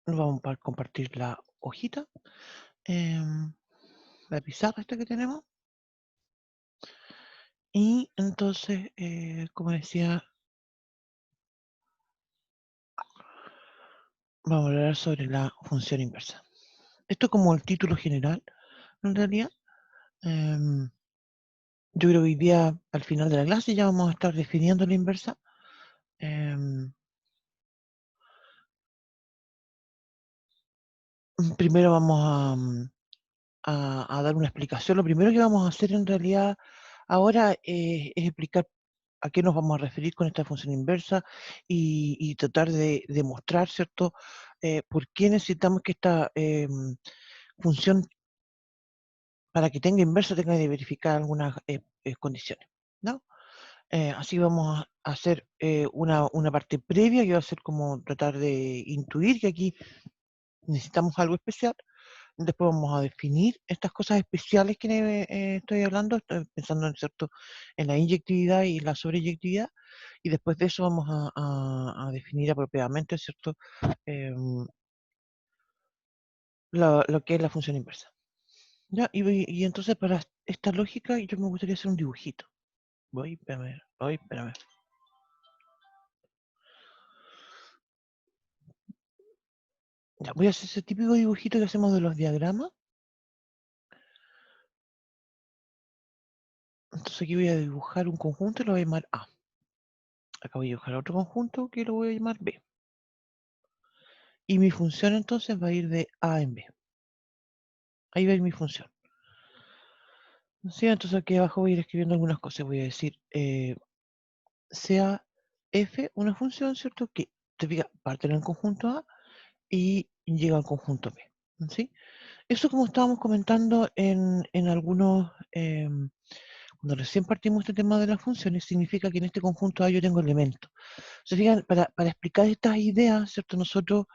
Vamos a compartir la hojita, em, la pizarra esta que tenemos. Y entonces, como decía, vamos a hablar sobre la función inversa. Esto como el título general, en realidad. Em, yo creo que hoy día, al final de la clase, ya vamos a estar definiendo la inversa. Em, primero vamos a dar una explicación. Lo primero que vamos a hacer en realidad ahora es explicar a qué nos vamos a referir con esta función inversa y tratar de demostrar, ¿cierto?, por qué necesitamos que esta función, para que tenga inversa, tenga que verificar algunas condiciones, ¿no? Así vamos a hacer una parte previa que va a ser como tratar de intuir que aquí necesitamos algo especial. Después vamos a definir estas cosas especiales que estoy hablando, estoy pensando en, ¿cierto?, en la inyectividad y la sobreyectividad, y después de eso vamos a definir apropiadamente, ¿cierto?, em, lo que es la función inversa. ¿Ya? Y entonces para esta lógica yo me gustaría hacer un dibujito. Espérame. Ya, voy a hacer ese típico dibujito que hacemos de los diagramas. Entonces aquí voy a dibujar un conjunto y lo voy a llamar A. Acá voy a dibujar otro conjunto que lo voy a llamar B. Y mi función entonces va a ir de A en B. Ahí va a ir mi función. ¿Sí? Entonces aquí abajo voy a ir escribiendo algunas cosas. Voy a decir, sea F una función, ¿cierto?, que te fijas, parte en el conjunto A y llega al conjunto B. ¿Sí? Eso, como estábamos comentando en algunos, cuando recién partimos este tema de las funciones, significa que en este conjunto A yo tengo elementos. Se fijan, para explicar estas ideas, ¿cierto?, nosotros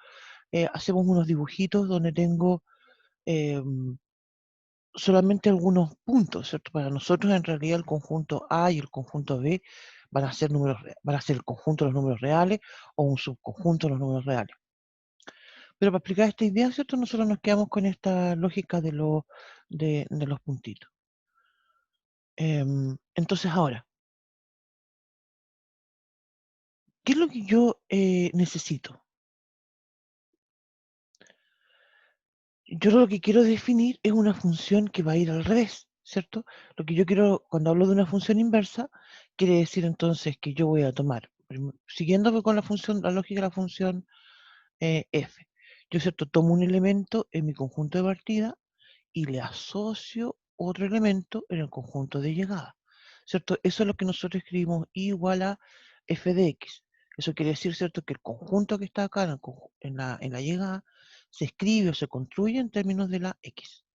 hacemos unos dibujitos donde tengo solamente algunos puntos, ¿cierto? Para nosotros, en realidad, el conjunto A y el conjunto B van a ser el conjunto de los números reales o un subconjunto de los números reales. Pero para explicar esta idea, ¿cierto?, nosotros nos quedamos con esta lógica de los puntitos. Entonces ahora, ¿qué es lo que yo necesito? Yo lo que quiero definir es una función que va a ir al revés, ¿cierto? Lo que yo quiero, cuando hablo de una función inversa, quiere decir entonces que yo voy a tomar, siguiendo con la función, la lógica de la función f. Yo, ¿cierto?, tomo un elemento en mi conjunto de partida y le asocio otro elemento en el conjunto de llegada, ¿cierto? Eso es lo que nosotros escribimos I igual a f de x. Eso quiere decir, ¿cierto?, que el conjunto que está acá en la llegada se escribe o se construye en términos de la x.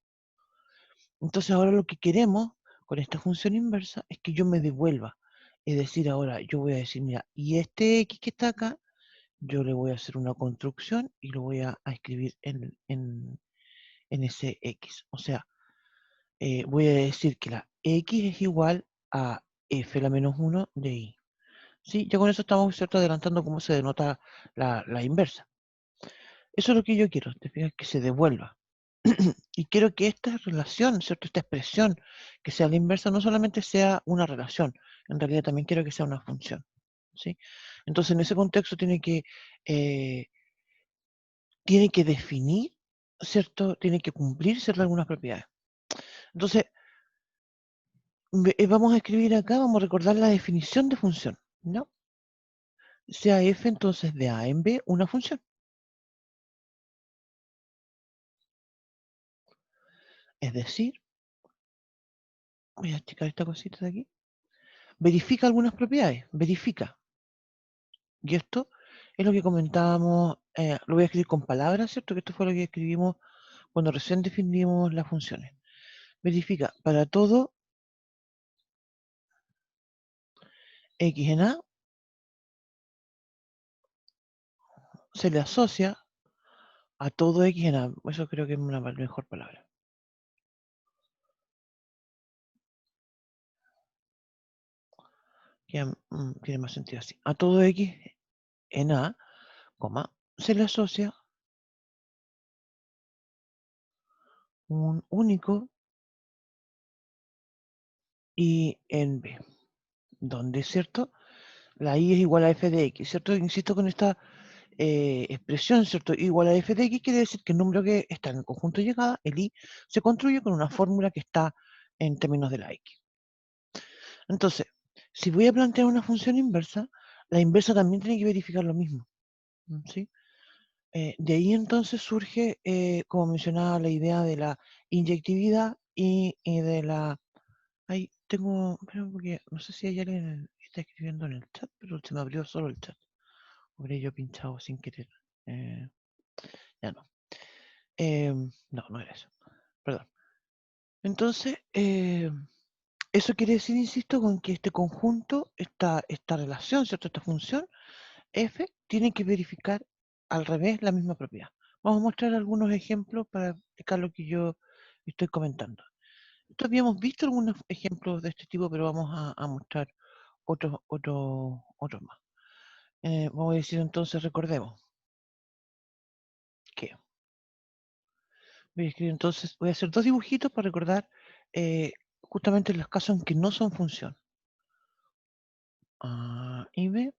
Entonces ahora lo que queremos con esta función inversa es que yo me devuelva. Es decir, ahora yo voy a decir, mira, y este x que está acá, yo le voy a hacer una construcción y lo voy a escribir en ese x. O sea, voy a decir que la x es igual a f la menos 1 de i. ¿Sí? Ya con eso estamos, ¿cierto?, adelantando cómo se denota la inversa. Eso es lo que yo quiero, te fijas, que se devuelva. Y quiero que esta relación, ¿cierto?, esta expresión que sea la inversa, no solamente sea una relación, en realidad también quiero que sea una función. ¿Sí? Entonces, en ese contexto eh, tiene que definir, ¿cierto?, tiene que cumplir, ¿cierto?, algunas propiedades. Entonces, vamos a escribir acá, vamos a recordar la definición de función, ¿no? Sea f entonces de A en B una función. Es decir, voy a achicar esta cosita de aquí. Verifica algunas propiedades, verifica. Y esto es lo que comentábamos, lo voy a escribir con palabras, ¿cierto? Que esto fue lo que escribimos cuando recién definimos las funciones. Verifica para todo x en A, se le asocia a todo x en A. Eso creo que es una mejor palabra. Tiene más sentido así. A todo x en A, coma, se le asocia un único I en B, donde, ¿cierto? La I es igual a f de x, ¿cierto? Insisto con esta expresión, ¿cierto? Igual a f de x quiere decir que el número que está en el conjunto de llegada, el I, se construye con una fórmula que está en términos de la x. Entonces, si voy a plantear una función inversa, la inversa también tiene que verificar lo mismo, ¿sí? De ahí entonces surge, como mencionaba, la idea de la inyectividad y de la... Ahí tengo, creo que, no sé si hay alguien que está escribiendo en el chat, pero se me abrió solo el chat. Habré yo pinchado sin querer. Eh, ya no. No, no era eso. Perdón. Entonces, eso quiere decir, insisto, con que este conjunto, esta relación, ¿cierto? Esta función, f, tiene que verificar al revés la misma propiedad. Vamos a mostrar algunos ejemplos para explicar lo que yo estoy comentando. Esto habíamos visto algunos ejemplos de este tipo, pero vamos a mostrar otros más. Vamos a decir entonces, recordemos que voy a escribir entonces, voy a hacer dos dibujitos para recordar justamente los casos en que no son función. Y B.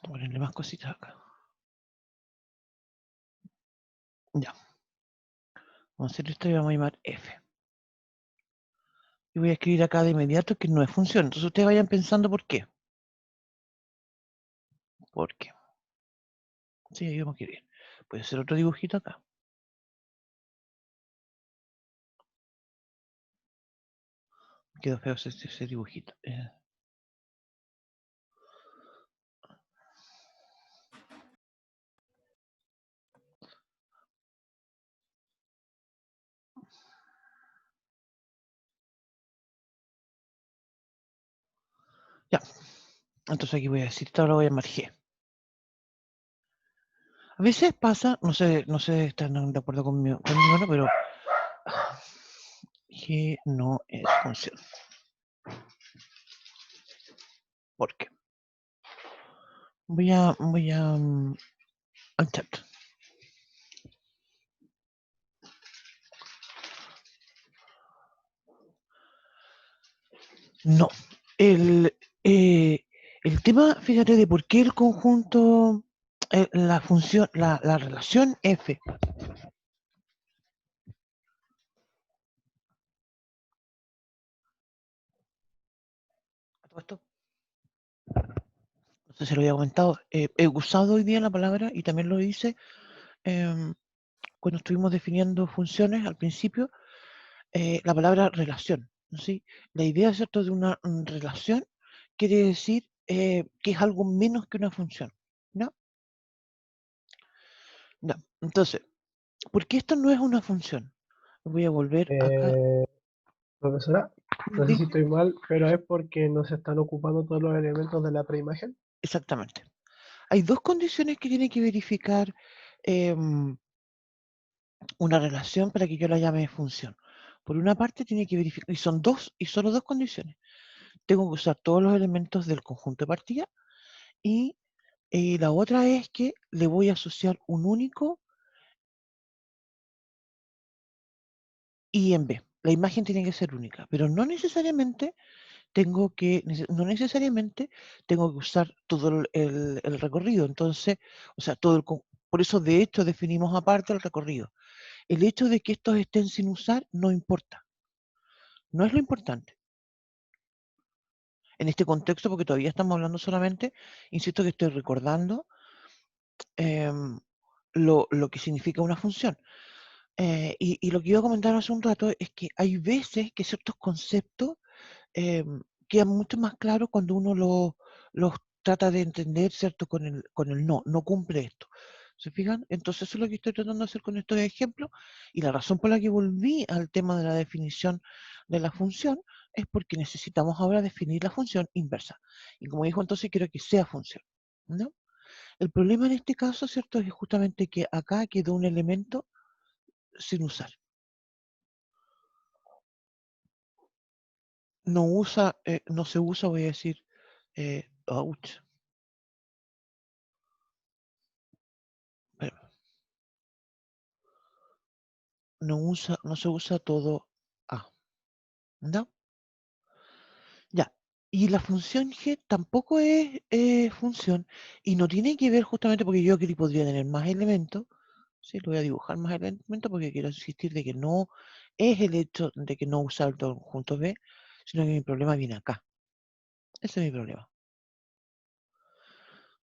Ponerle más cositas acá. Ya. Vamos a hacer esto y vamos a llamar F. Y voy a escribir acá de inmediato que no es función. Entonces ustedes vayan pensando por qué. ¿Por qué? Sí, ahí vamos a escribir. Voy a hacer otro dibujito acá. Quedó feo ese dibujito. Ya. Entonces aquí voy a decir, esto lo voy a llamar G. A veces pasa, no sé si están de acuerdo conmigo, ¿no? Pero G no es función. ¿Por qué? Voy al chat. No. El tema, fíjate, de por qué el conjunto, la función, la relación F. A todo esto, no sé si lo había comentado, he usado hoy día la palabra y también lo hice cuando estuvimos definiendo funciones al principio, la palabra relación. ¿Sí? La idea, ¿cierto?, de una relación quiere decir que es algo menos que una función. ¿No? No. Entonces, ¿por qué esto no es una función? Voy a volver acá. Profesora, no sé si estoy mal, pero es porque no se están ocupando todos los elementos de la preimagen. Exactamente. Hay dos condiciones que tiene que verificar una relación para que yo la llame función. Por una parte tiene que verificar, y son dos, y solo dos condiciones. Tengo que usar todos los elementos del conjunto de partida y la otra es que le voy a asociar un único I en B. La imagen tiene que ser única, pero no necesariamente no necesariamente tengo que usar todo el recorrido. Entonces, o sea, por eso de hecho definimos aparte el recorrido. El hecho de que estos estén sin usar no importa, no es lo importante. En este contexto, porque todavía estamos hablando solamente, insisto que estoy recordando lo que significa una función. Y lo que iba a comentar hace un rato es que hay veces que ciertos conceptos quedan mucho más claros cuando uno los trata de entender, ¿cierto? Con el no, no cumple esto. ¿Se fijan? Entonces eso es lo que estoy tratando de hacer con estos ejemplos y la razón por la que volví al tema de la definición de la función es porque necesitamos ahora definir la función inversa. Y como dijo entonces, quiero que sea función, ¿no? El problema en este caso, ¿cierto? Es justamente que acá quedó un elemento sin usar. No se usa, voy a decir, ouch. Pero no se usa todo A, ¿no? Ya. Y la función G tampoco es función y no tiene que ver justamente porque yo aquí podría tener más elementos. Sí, lo voy a dibujar más elementos porque quiero insistir de que no es el hecho de que no usar el conjunto B, sino que mi problema viene acá. Ese es mi problema.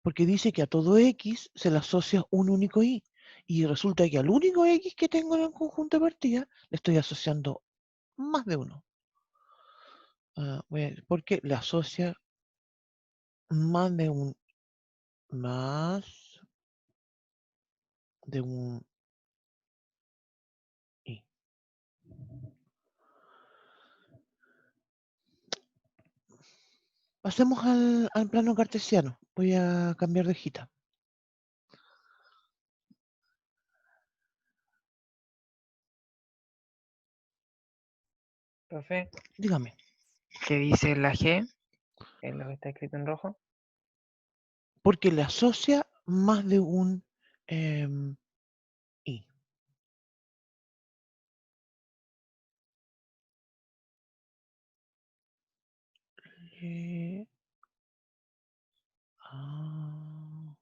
Porque dice que a todo X se le asocia un único Y. Y resulta que al único X que tengo en el conjunto de partida le estoy asociando más de uno. Porque le asocia más de un más de un Y. Pasemos al plano cartesiano. Voy a cambiar de hojita. Profe, Dígame. ¿qué dice la G? Es lo que está escrito en rojo. Porque le asocia más de un I. Eh, ah,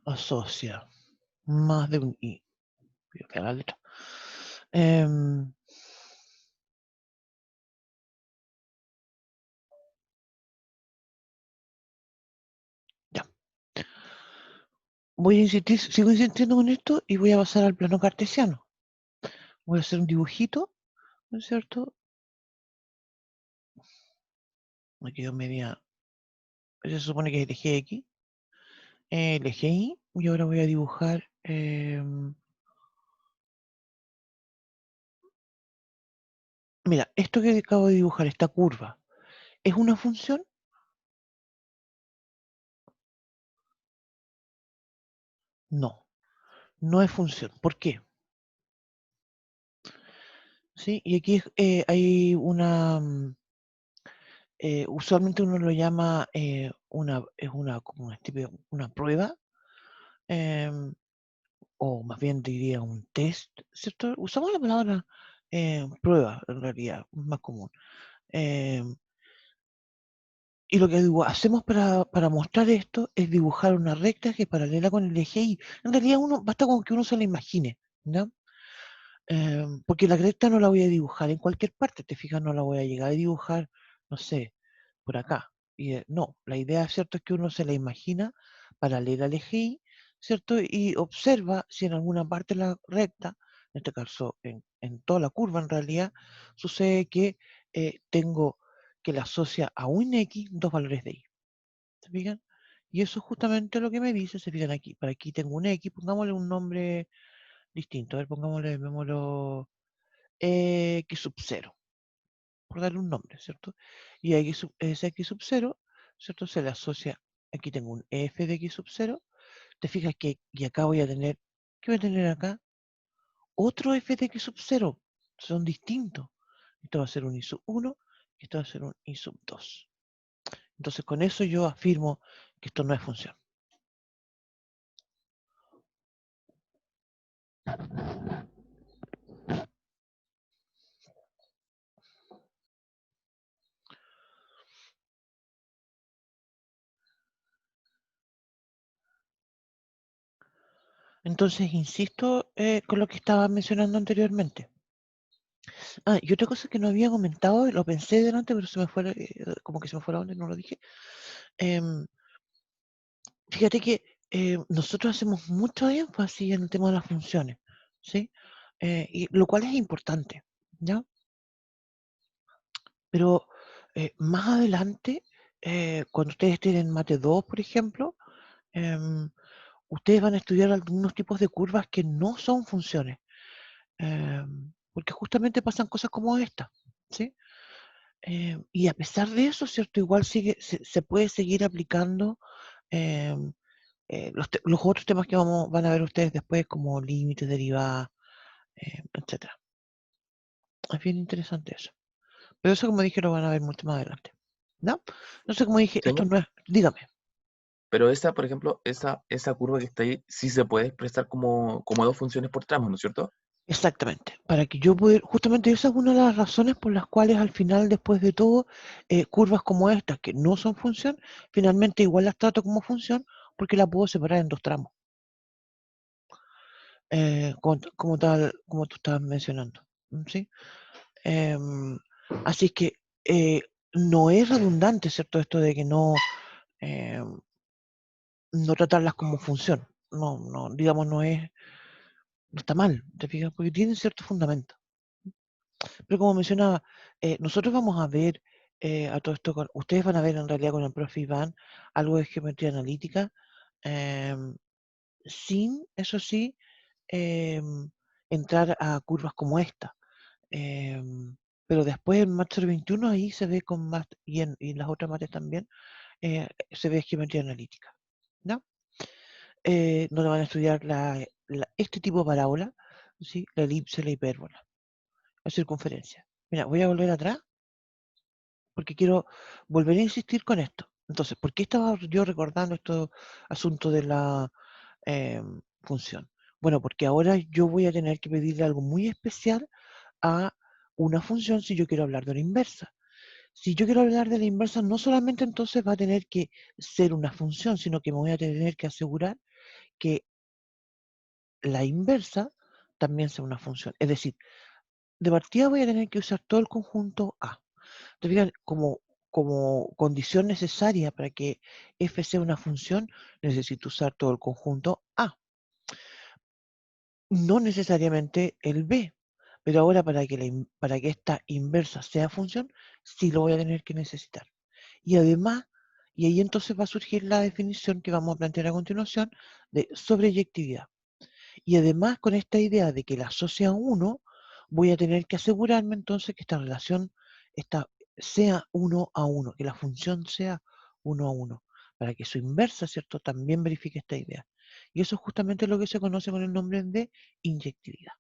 asocia más de un I. Voy a pegar la letra. Ya. Voy a insistir, sigo insistiendo con esto y voy a pasar al plano cartesiano. Voy a hacer un dibujito, ¿no es cierto? Me quedo media. Se supone que es el eje X, el eje Y, y ahora voy a dibujar. Mira, esto que acabo de dibujar, esta curva, ¿es una función? No, no es función. ¿Por qué? ¿Sí? Y aquí hay una. Usualmente uno lo llama es una, como una prueba, em, o más bien diría un test, ¿cierto? Usamos la palabra prueba, en realidad, es más común. Em, y lo que hacemos para mostrar esto es dibujar una recta que es paralela con el eje Y. En realidad basta con que uno se la imagine, ¿no? Porque la recta no la voy a dibujar en cualquier parte, te fijas, no la voy a llegar a dibujar, no sé, por acá. No, la idea, ¿cierto?, es que uno se la imagina paralela al eje Y, ¿cierto? Y observa si en alguna parte de la recta, en este caso en toda la curva en realidad, sucede que tengo que la asocia a un X dos valores de Y. ¿Se fijan? Y eso es justamente lo que me dice, se fijan aquí, para aquí tengo un X, pongámosle un nombre distinto, a ver, pongámosle, llamémoslo X sub 0, por darle un nombre, ¿cierto? Y a ese X sub 0, ¿cierto? Se le asocia, aquí tengo un f de X sub 0, te fijas que, y acá voy a tener, ¿qué voy a tener acá? Otro f de X sub 0, son distintos. Esto va a ser un I sub 1, y esto va a ser un I sub 2. Entonces con eso yo afirmo que esto no es función. Entonces, insisto con lo que estaba mencionando anteriormente. Y otra cosa que no había comentado, lo pensé delante, pero se me fue, como que se me fue la onda y no lo dije. Em, Fíjate que nosotros hacemos mucho énfasis en el tema de las funciones, ¿sí? Y lo cual es importante, ¿ya? Pero más adelante, cuando ustedes tienen Mate 2, por ejemplo, em, ustedes van a estudiar algunos tipos de curvas que no son funciones, porque justamente pasan cosas como esta, ¿sí? Y a pesar de eso, ¿cierto? Igual se puede seguir aplicando em, los otros temas que van a ver ustedes después, como límites, derivadas, etcétera. Es bien interesante eso. Pero eso, como dije, lo van a ver mucho más adelante. ¿No? No sé, como dije, esto Señor, no es. Dígame. pero esa, por ejemplo, esa curva que está ahí, sí se puede expresar como dos funciones por tramo, ¿no es cierto? Exactamente. Para que yo pueda. Justamente esa es una de las razones por las cuales al final, después de todo, curvas como estas, que no son función, finalmente igual las trato como función, porque la puedo separar en dos tramos. Como tal, como tú estabas mencionando. ¿Sí? Em, Así que no es redundante, ¿cierto? Esto de que em, no tratarlas como función. No, no, digamos, no está mal, ¿te fijas? Porque tienen cierto fundamento. Pero como mencionaba, nosotros vamos a ver a todo esto, ustedes van a ver en realidad con el profe Iván algo de geometría analítica, em, sin, eso sí, em, entrar a curvas como esta. Em, pero después en Master 21 ahí se ve con más, y en las otras materias también, se ve geometría analítica. ¿No? Donde van a estudiar este tipo de parábola, ¿sí? La elipse, la hipérbola, la circunferencia. Mira, voy a volver atrás porque quiero volver a insistir con esto. Entonces, ¿por qué estaba yo recordando estos asuntos de la función? Bueno, porque ahora yo voy a tener que pedirle algo muy especial a una función si yo quiero hablar de la inversa. Si yo quiero hablar de la inversa, no solamente entonces va a tener que ser una función, sino que me voy a tener que asegurar que la inversa también sea una función. Es decir, de partida voy a tener que usar todo el conjunto A. Te fijas, como condición necesaria para que f sea una función, necesito usar todo el conjunto A. No necesariamente el B. Pero ahora para que esta inversa sea función, sí lo voy a tener que necesitar. Y además, y ahí entonces va a surgir la definición que vamos a plantear a continuación de sobreyectividad. Y además con esta idea de que la asocia a 1, voy a tener que asegurarme entonces que esta relación sea 1 a 1, que la función sea 1 a 1, para que su inversa, ¿cierto?, también verifique esta idea. Y eso es justamente lo que se conoce con el nombre de inyectividad.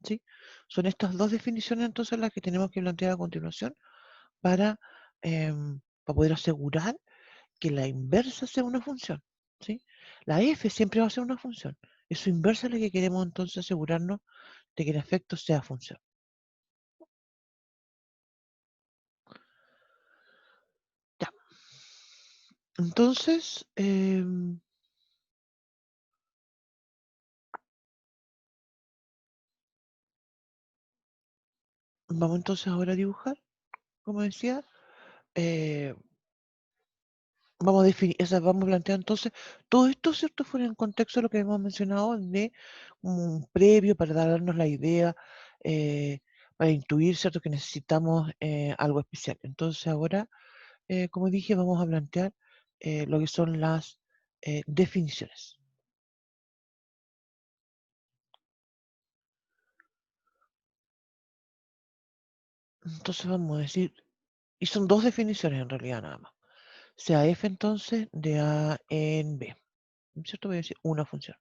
¿Sí? Son estas dos definiciones entonces las que tenemos que plantear a continuación para, para poder asegurar que la inversa sea una función. ¿Sí? La f siempre va a ser una función. Es su inversa la que queremos entonces asegurarnos de que el efecto sea función. Ya. Entonces, vamos entonces ahora a dibujar, como decía. eh, Vamos a definir, vamos a plantear entonces, todo esto, ¿cierto? Fuera en contexto de lo que hemos mencionado de un previo para darnos la idea, eh, para intuir, ¿cierto? Que necesitamos algo especial. Entonces ahora, como dije, vamos a plantear lo que son las definiciones. Entonces vamos a decir, y son dos definiciones en realidad nada más. Sea f entonces de A en B. ¿Cierto? Voy a decir una función.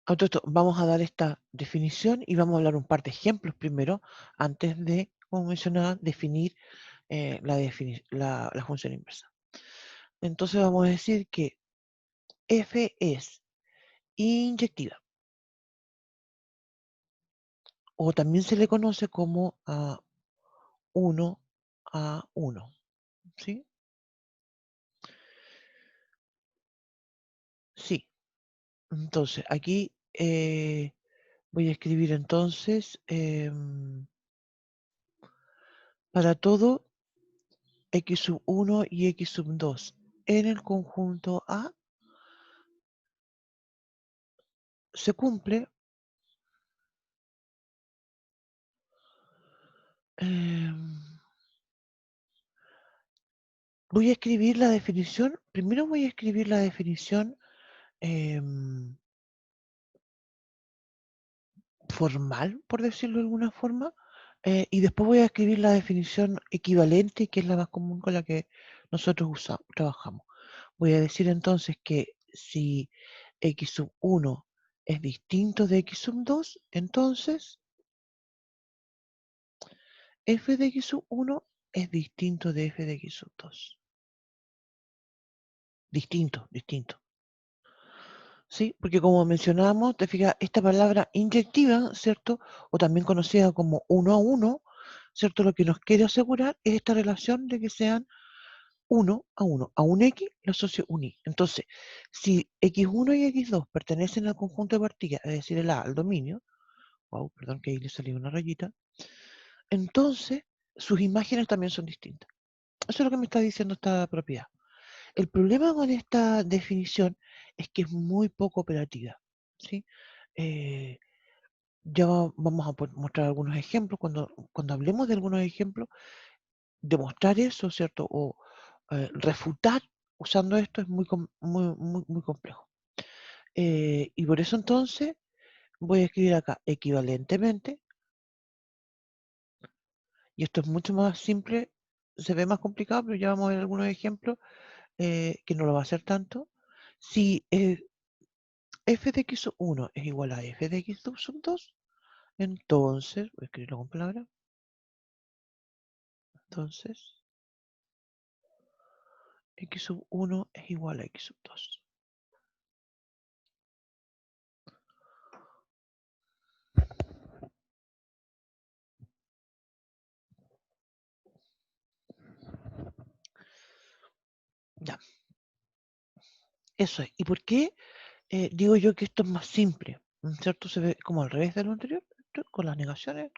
A todo esto, vamos a dar esta definición y vamos a hablar un par de ejemplos primero, antes de, como mencionaba, definir la función inversa. Entonces vamos a decir que f es inyectiva, o también se le conoce como 1 a 1. ¿Sí? Sí. Entonces, aquí voy a escribir entonces para todo x sub 1 y x sub 2 en el conjunto A se cumple. Voy a escribir la definición. Primero voy a escribir la definición formal, por decirlo de alguna forma, Y después voy a escribir la definición equivalente, que es la más común con la que nosotros trabajamos. Voy a decir entonces que si x sub 1 es distinto de x sub 2, entonces f de x sub 1 es distinto de f de x sub 2. Distinto. ¿Sí? Porque como mencionábamos, te fijas, esta palabra inyectiva, ¿cierto? O también conocida como 1 a 1, ¿cierto? Lo que nos quiere asegurar es esta relación de que sean 1 a 1. A un X lo asocio un Y. Entonces, si X1 y X2 pertenecen al conjunto de partidas, es decir, el A al dominio, wow, perdón que ahí le salió una rayita, entonces sus imágenes también son distintas. Eso es lo que me está diciendo esta propiedad. El problema con esta definición es que es muy poco operativa, ¿sí? Eh, ya vamos a mostrar algunos ejemplos. Cuando hablemos de algunos ejemplos, demostrar eso, ¿cierto? O refutar usando esto es muy complejo. Y por eso entonces voy a escribir acá equivalentemente, y esto es mucho más simple, se ve más complicado, pero ya vamos a ver algunos ejemplos que no lo va a hacer tanto. Si f de x sub 1 es igual a f de x sub 2, entonces, voy a escribirlo con palabras, entonces x sub 1 es igual a x sub 2. Ya, eso es. ¿Y por qué digo yo que esto es más simple? ¿Cierto? Se ve como al revés de lo anterior, ¿cierto? Con las negaciones.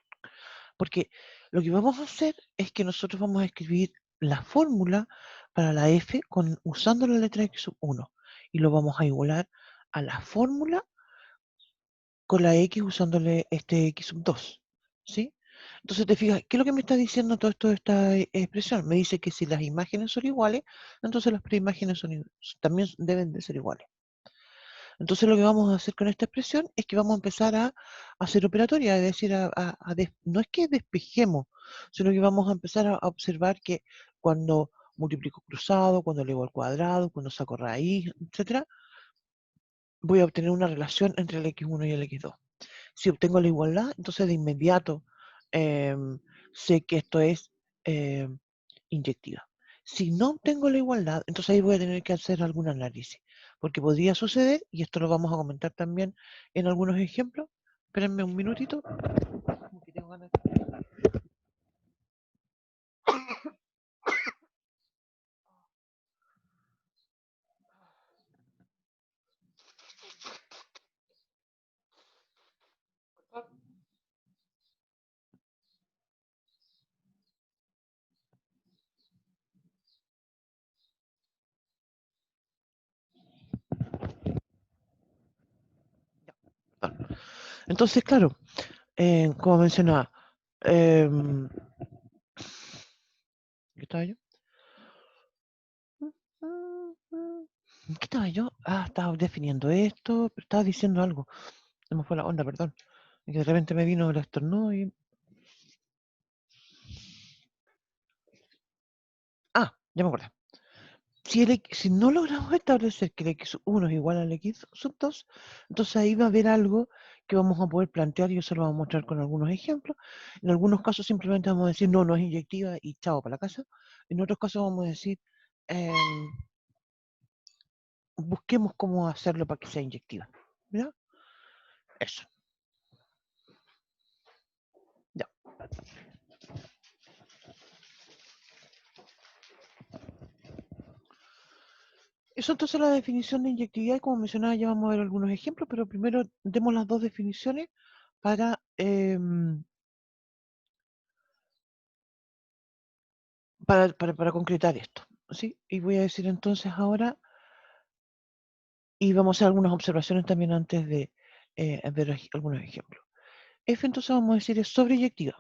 Porque lo que vamos a hacer es que nosotros vamos a escribir la fórmula para la f usando la letra x sub 1 y lo vamos a igualar a la fórmula con la x usándole este x sub 2. ¿Sí? Entonces te fijas, ¿qué es lo que me está diciendo todo esto de esta expresión? Me dice que si las imágenes son iguales, entonces las preimágenes también deben de ser iguales. Entonces lo que vamos a hacer con esta expresión es que vamos a empezar a hacer operatoria, es decir, no es que despejemos, sino que vamos a empezar a observar que cuando multiplico cruzado, cuando elego al cuadrado, cuando saco raíz, etcétera, voy a obtener una relación entre el x1 y el x2. Si obtengo la igualdad, entonces de inmediato sé que esto es inyectiva. Si no obtengo la igualdad, entonces ahí voy a tener que hacer algún análisis, porque podría suceder, y esto lo vamos a comentar también en algunos ejemplos. Espérenme un minutito. Como que tengo ganas de- Perdón. Entonces, claro, como mencionaba, ¿qué estaba yo? ¿Qué estaba yo? Estaba definiendo esto, pero estaba diciendo algo. Se me fue la onda, perdón. Y que de repente me vino el estornudo y... Ya me acordé. Si no logramos establecer que el x1 es igual al x sub 2, entonces ahí va a haber algo que vamos a poder plantear y eso lo vamos a mostrar con algunos ejemplos. En algunos casos simplemente vamos a decir, no, no es inyectiva y chao para la casa. En otros casos vamos a decir, em, busquemos cómo hacerlo para que sea inyectiva. ¿Ya? Eso. Ya. Eso entonces la definición de inyectividad y como mencionaba ya vamos a ver algunos ejemplos, pero primero demos las dos definiciones para, para concretar esto. ¿Sí? Y voy a decir entonces ahora, y vamos a hacer algunas observaciones también antes de ver algunos ejemplos. F entonces vamos a decir es sobreyectiva,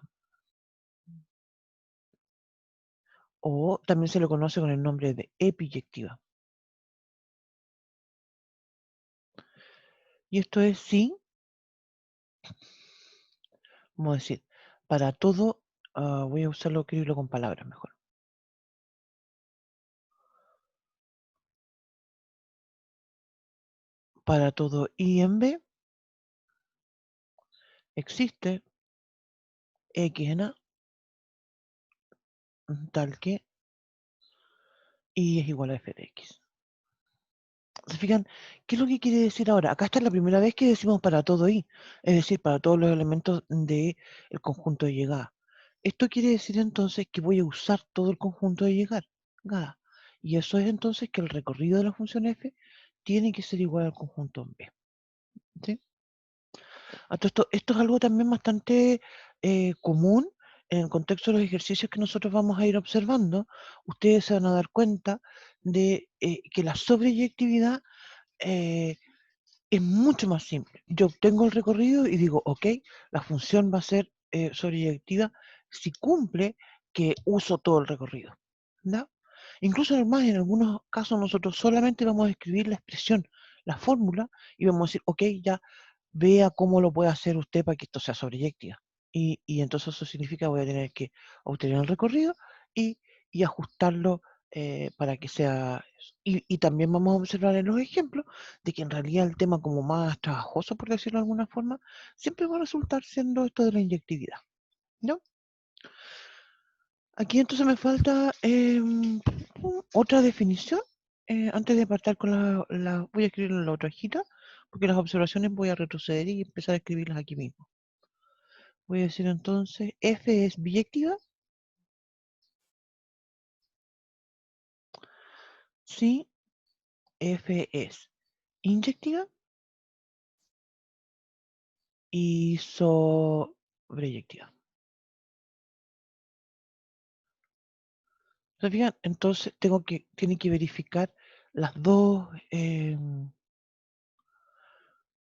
o también se lo conoce con el nombre de epiyectiva. Y esto es si, vamos a decir, para todo, voy a usarlo, escribirlo con palabras mejor. Para todo I en B existe X en A tal que Y es igual a f de X. ¿Se fijan? ¿Qué es lo que quiere decir ahora? Acá está la primera vez que decimos para todo I, es decir, para todos los elementos del conjunto de llegada. Esto quiere decir entonces que voy a usar todo el conjunto de llegada. Y eso es entonces que el recorrido de la función f tiene que ser igual al conjunto en B. ¿Sí? Esto es algo también bastante común en el contexto de los ejercicios que nosotros vamos a ir observando. Ustedes se van a dar cuenta de que la sobreyectividad es mucho más simple. Yo obtengo el recorrido y digo, ok, la función va a ser sobreyectiva si cumple que uso todo el recorrido. ¿Ya? Incluso además en algunos casos nosotros solamente vamos a escribir la expresión, la fórmula, y vamos a decir, ok, ya vea cómo lo puede hacer usted para que esto sea sobreyectiva. Y entonces eso significa que voy a tener que obtener el recorrido y, y ajustarlo para que sea eso. Y también vamos a observar en los ejemplos de que en realidad el tema como más trabajoso, por decirlo de alguna forma, siempre va a resultar siendo esto de la inyectividad. ¿No? Aquí entonces me falta otra definición. Antes de partir con voy a escribirlo en la otra hojita, porque las observaciones voy a retroceder y empezar a escribirlas aquí mismo. Voy a decir entonces, F es biyectiva si F es inyectiva y sobreyectiva. ¿Se fijan? Entonces tiene que verificar las dos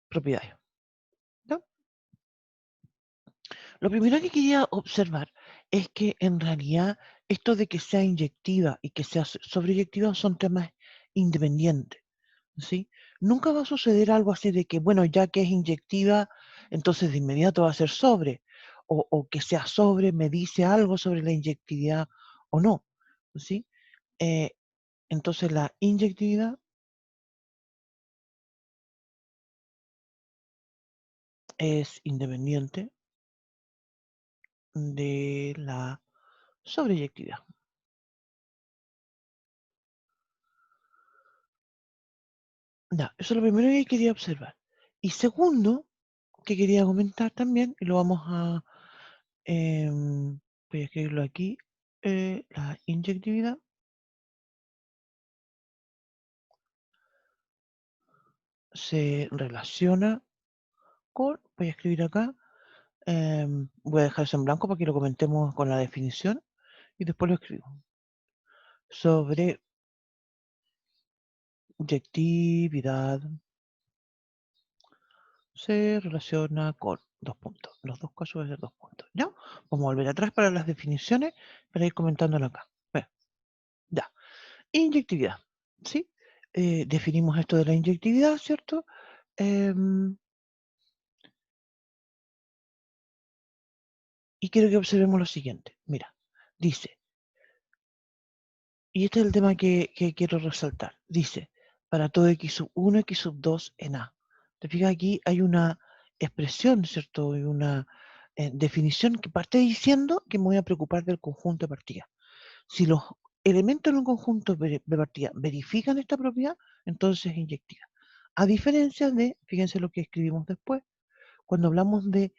propiedades. ¿No? Lo primero que quería observar es que en realidad esto de que sea inyectiva y que sea sobreyectiva son temas independientes. ¿Sí? Nunca va a suceder algo así de que, bueno, ya que es inyectiva, entonces de inmediato va a ser sobre, o que sea sobre me dice algo sobre la inyectividad o no. ¿Sí? Eh, entonces la inyectividad es independiente de la sobreyectividad. Ya, eso es lo primero que quería observar. Y segundo, que quería comentar también, y lo vamos a, voy a escribirlo aquí, la inyectividad se relaciona con, voy a escribir acá, voy a dejar eso en blanco para que lo comentemos con la definición y después lo escribo. Sobreyectividad se relaciona con dos puntos. Los dos casos van a ser dos puntos. ¿Ya? Vamos a volver atrás para las definiciones para ir comentándolo acá. Bueno, ya. Inyectividad. ¿Sí? Definimos esto de la inyectividad, ¿cierto? Y quiero que observemos lo siguiente. Mira, dice, y este es el tema que quiero resaltar. Dice, para todo x sub 1, x sub 2 en A. Te fijas, aquí hay una expresión, ¿cierto? Y una definición que parte diciendo que me voy a preocupar del conjunto de partida. Si los elementos en un conjunto de partida verifican esta propiedad, entonces es inyectiva. A diferencia de, fíjense lo que escribimos después, cuando hablamos de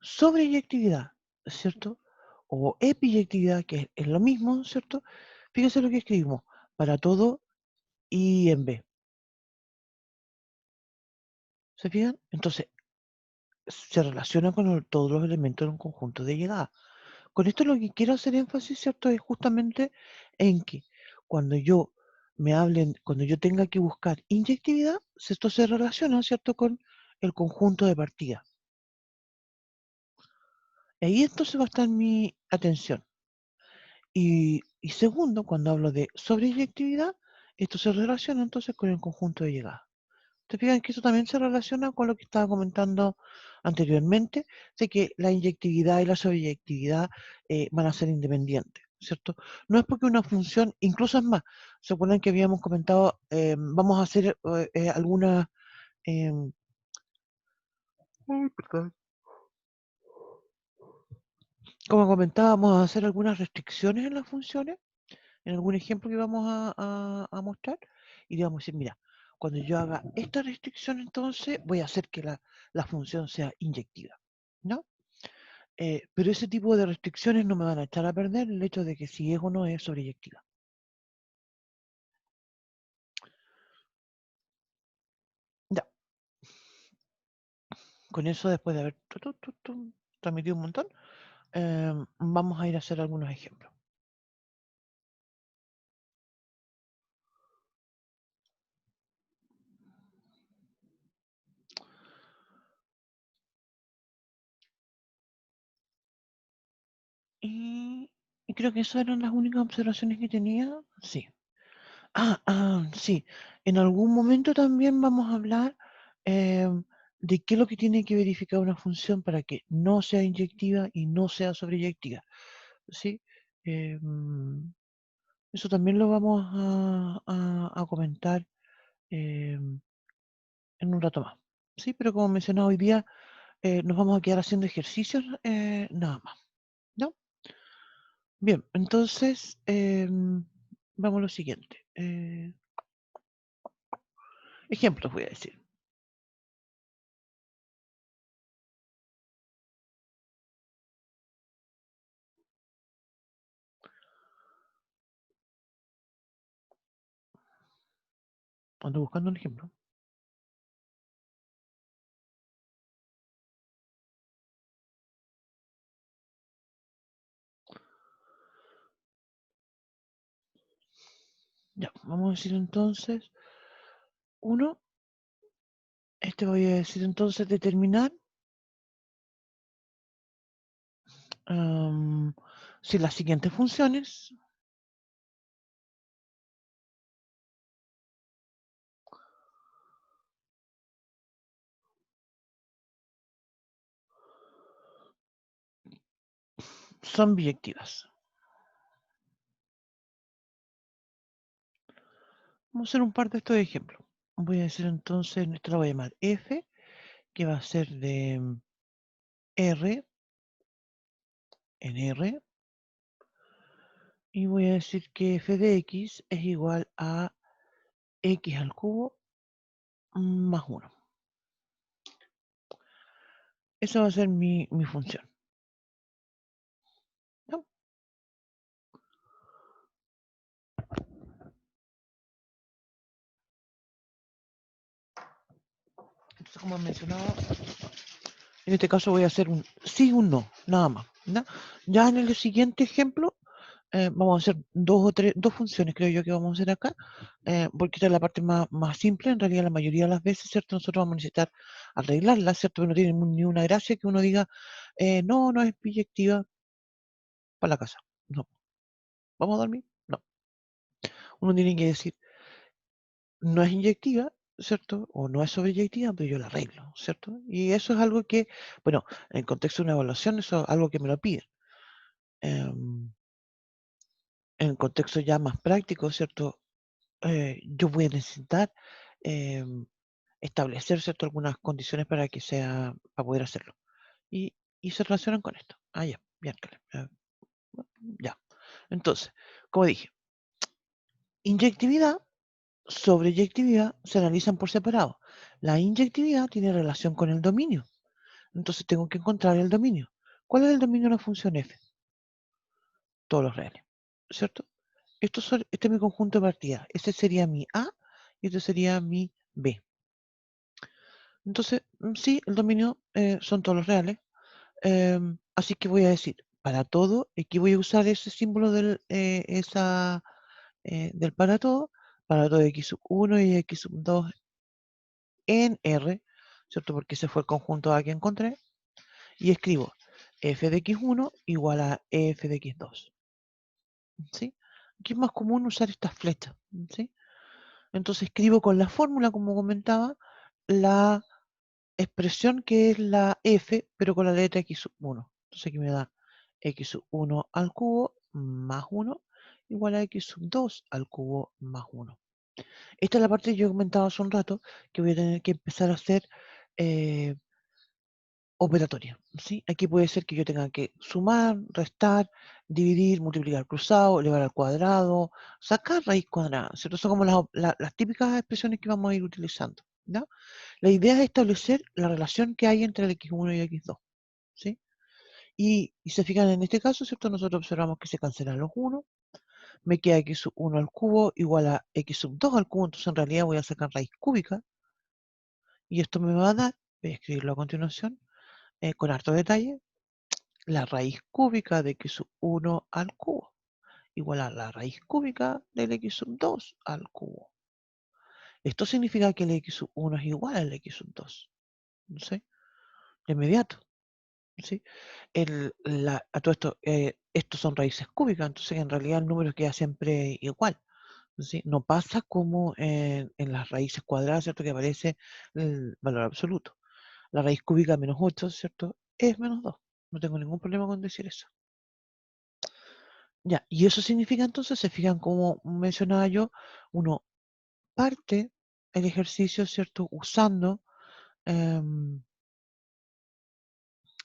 sobreyectividad, ¿cierto? O epiyectividad, que es lo mismo, ¿cierto? Fíjense lo que escribimos, para todo I en B. ¿Se fijan? Entonces, se relaciona con todos los elementos de un conjunto de llegada. Con esto lo que quiero hacer énfasis, ¿cierto? Es justamente en que cuando yo cuando yo tenga que buscar inyectividad, esto se relaciona, ¿cierto? Con el conjunto de partida. Y ahí entonces va a estar mi atención. Y segundo, cuando hablo de sobreyectividad, esto se relaciona entonces con el conjunto de llegada. ¿Te fijas que eso también se relaciona con lo que estaba comentando anteriormente? De que la inyectividad y la sobreyectividad van a ser independientes, ¿cierto? No es porque una función, incluso es más, se acuerdan que habíamos comentado, vamos a hacer algunas, em, como comentábamos, a hacer algunas restricciones en las funciones, en algún ejemplo que vamos a mostrar, y le vamos a decir, mira, cuando yo haga esta restricción, entonces voy a hacer que la función sea inyectiva, ¿no? Pero ese tipo de restricciones no me van a echar a perder el hecho de que si es o no es sobreyectiva. Ya, con eso después de haber transmitido un montón, vamos a ir a hacer algunos ejemplos. Y creo que esas eran las únicas observaciones que tenía. Sí. Sí. En algún momento también vamos a hablar de qué es lo que tiene que verificar una función para que no sea inyectiva y no sea sobreyectiva. ¿Sí? Eso también lo vamos a comentar en un rato más. Sí, pero como mencionaba hoy día, nos vamos a quedar haciendo ejercicios nada más. ¿No? Bien, entonces vamos a lo siguiente. Ejemplos voy a decir. Ando buscando un ejemplo. Ya, vamos a decir entonces, uno, voy a decir entonces determinar si las siguientes funciones son biyectivas. Vamos a hacer un par de estos ejemplos. Voy a decir entonces, esto lo voy a llamar f, que va a ser de r en r, y voy a decir que f de x es igual a x al cubo más 1. Esa va a ser mi función. ¿No? Entonces, como mencionaba, en este caso voy a hacer un sí y un no, nada más. ¿No? Ya en el siguiente ejemplo, vamos a hacer dos funciones, creo yo que vamos a hacer acá, porque esta es la parte más simple, en realidad la mayoría de las veces, ¿cierto? Nosotros vamos a necesitar arreglarla, ¿cierto? Pero no tiene ni una gracia que uno diga, no, no es biyectiva para la casa. No. ¿Vamos a dormir? No. Uno tiene que decir, no es inyectiva, ¿cierto? O no es sobreyectiva, pero yo la arreglo, ¿cierto? Y eso es algo que, bueno, en contexto de una evaluación, eso es algo que me lo piden. En el contexto ya más práctico, ¿cierto? Yo voy a necesitar establecer, ¿cierto? Algunas condiciones para que sea, para poder hacerlo. Y se relacionan con esto. Ah, ya, bien, ya. Entonces, como dije, inyectividad, sobreyectividad se analizan por separado. La inyectividad tiene relación con el dominio. Entonces tengo que encontrar el dominio. ¿Cuál es el dominio de una función f? Todos los reales, ¿cierto? Este es mi conjunto de partida. Este sería mi A y este sería mi B. Entonces, sí, el dominio son todos los reales. Así que voy a decir, para todo, aquí voy a usar ese símbolo del para todo x1 y x2 en R, ¿cierto? Porque ese fue el conjunto A que encontré. Y escribo f de x1 igual a f de x2. ¿Sí? Aquí es más común usar estas flechas. ¿Sí? Entonces escribo con la fórmula, como comentaba, la expresión que es la f, pero con la letra x sub 1. Entonces aquí me da x sub 1 al cubo más 1 igual a x sub 2 al cubo más 1. Esta es la parte que yo comentaba hace un rato, que voy a tener que empezar a hacer operatoria. ¿Sí? Aquí puede ser que yo tenga que sumar, restar, dividir, multiplicar cruzado, elevar al cuadrado, sacar raíz cuadrada. ¿Cierto? Son como las típicas expresiones que vamos a ir utilizando. ¿no? La idea es establecer la relación que hay entre el x1 y x2. ¿sí? Y se fijan en este caso, ¿cierto? Nosotros observamos que se cancelan los 1. Me queda x sub 1 al cubo igual a x sub 2 al cubo. Entonces en realidad voy a sacar raíz cúbica. Y esto me va a dar, voy a escribirlo a continuación, con harto detalle, la raíz cúbica de x sub 1 al cubo igual a la raíz cúbica del x sub 2 al cubo. Esto significa que el x sub 1 es igual al x sub 2. ¿Sí? De inmediato. ¿Sí? A todo esto, estos son raíces cúbicas, entonces en realidad el número queda siempre igual. ¿Sí? No pasa como en las raíces cuadradas, ¿cierto? Que aparece el valor absoluto. La raíz cúbica menos 8, ¿cierto? Es menos 2. No tengo ningún problema con decir eso. Ya, y eso significa entonces, se fijan como mencionaba yo, uno parte el ejercicio, ¿cierto? Usando,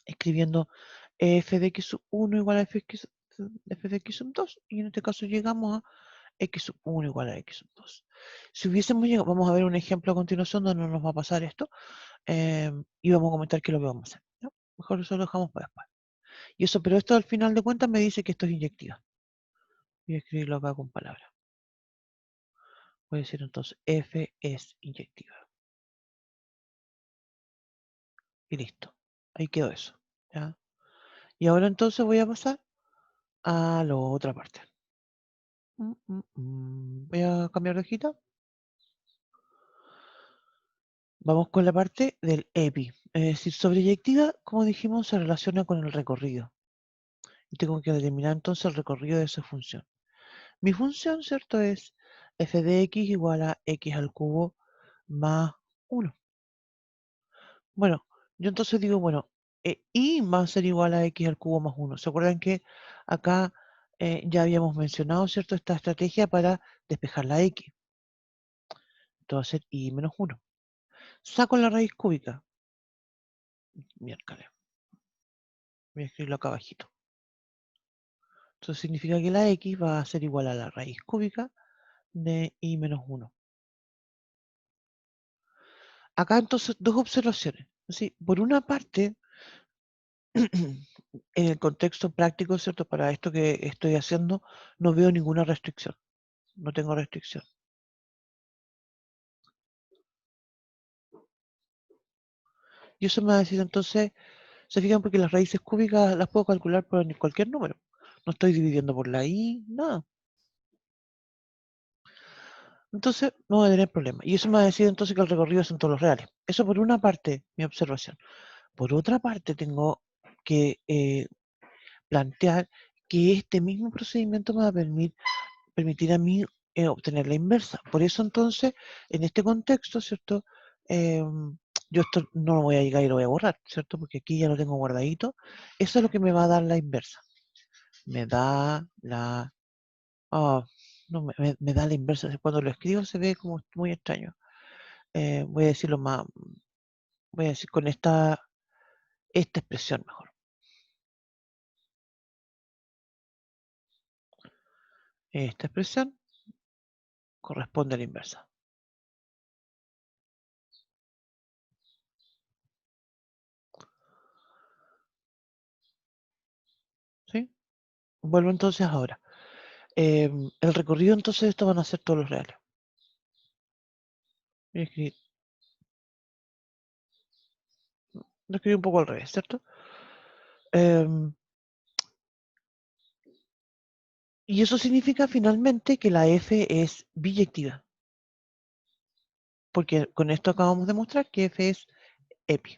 escribiendo f de x sub 1 igual a f de x sub 2, y en este caso llegamos a x sub 1 igual a x sub 2. Si hubiésemos llegado, vamos a ver un ejemplo a continuación donde no nos va a pasar esto, y vamos a comentar qué es lo que vamos a hacer. ¿no? Mejor eso lo dejamos para después. Y eso, pero esto al final de cuentas me dice que esto es inyectiva. Voy a escribirlo acá con palabras. Voy a decir entonces f es inyectiva. Y listo. Ahí quedó eso. ¿ya? Y ahora entonces voy a pasar a la otra parte. Voy a cambiar de hojita. Vamos con la parte del EPI. Es decir, sobreyectiva, como dijimos, se relaciona con el recorrido. Y tengo que determinar entonces el recorrido de esa función. Mi función, ¿cierto? Es f de x igual a x al cubo más 1. Bueno, yo entonces digo, bueno, y va a ser igual a x al cubo más 1. ¿Se acuerdan que acá ya habíamos mencionado, ¿cierto? Esta estrategia para despejar la x. Esto va a ser y menos 1. Saco la raíz cúbica. Miércoles. Voy a escribirlo acá abajito. Eso significa que la x va a ser igual a la raíz cúbica de y menos 1. Acá entonces dos observaciones. ¿sí? Por una parte, en el contexto práctico, ¿cierto? Para esto que estoy haciendo, no veo ninguna restricción. No tengo restricción. Y eso me va a decir entonces, se fijan porque las raíces cúbicas las puedo calcular por cualquier número. No estoy dividiendo por la i, nada. Entonces no voy a tener problema. Y eso me va a decir entonces que el recorrido son todos los reales. Eso por una parte, mi observación. Por otra parte, tengo que plantear que este mismo procedimiento me va a permitir a mí obtener la inversa. Por eso entonces, en este contexto, ¿cierto? Yo esto no lo voy a llegar y lo voy a borrar, ¿cierto? Porque aquí ya lo tengo guardadito. Eso es lo que me va a dar la inversa. Me da la... ah, no, me da la inversa. Cuando lo escribo se ve como muy extraño. Voy a decirlo más... Voy a decir con esta expresión mejor. Esta expresión corresponde a la inversa. ¿Sí? Vuelvo entonces ahora. El recorrido entonces estos van a ser todos los reales. Voy a escribir, lo escribí un poco al revés, ¿cierto? Y eso significa finalmente que la f es biyectiva. Porque con esto acabamos de mostrar que f es EPI.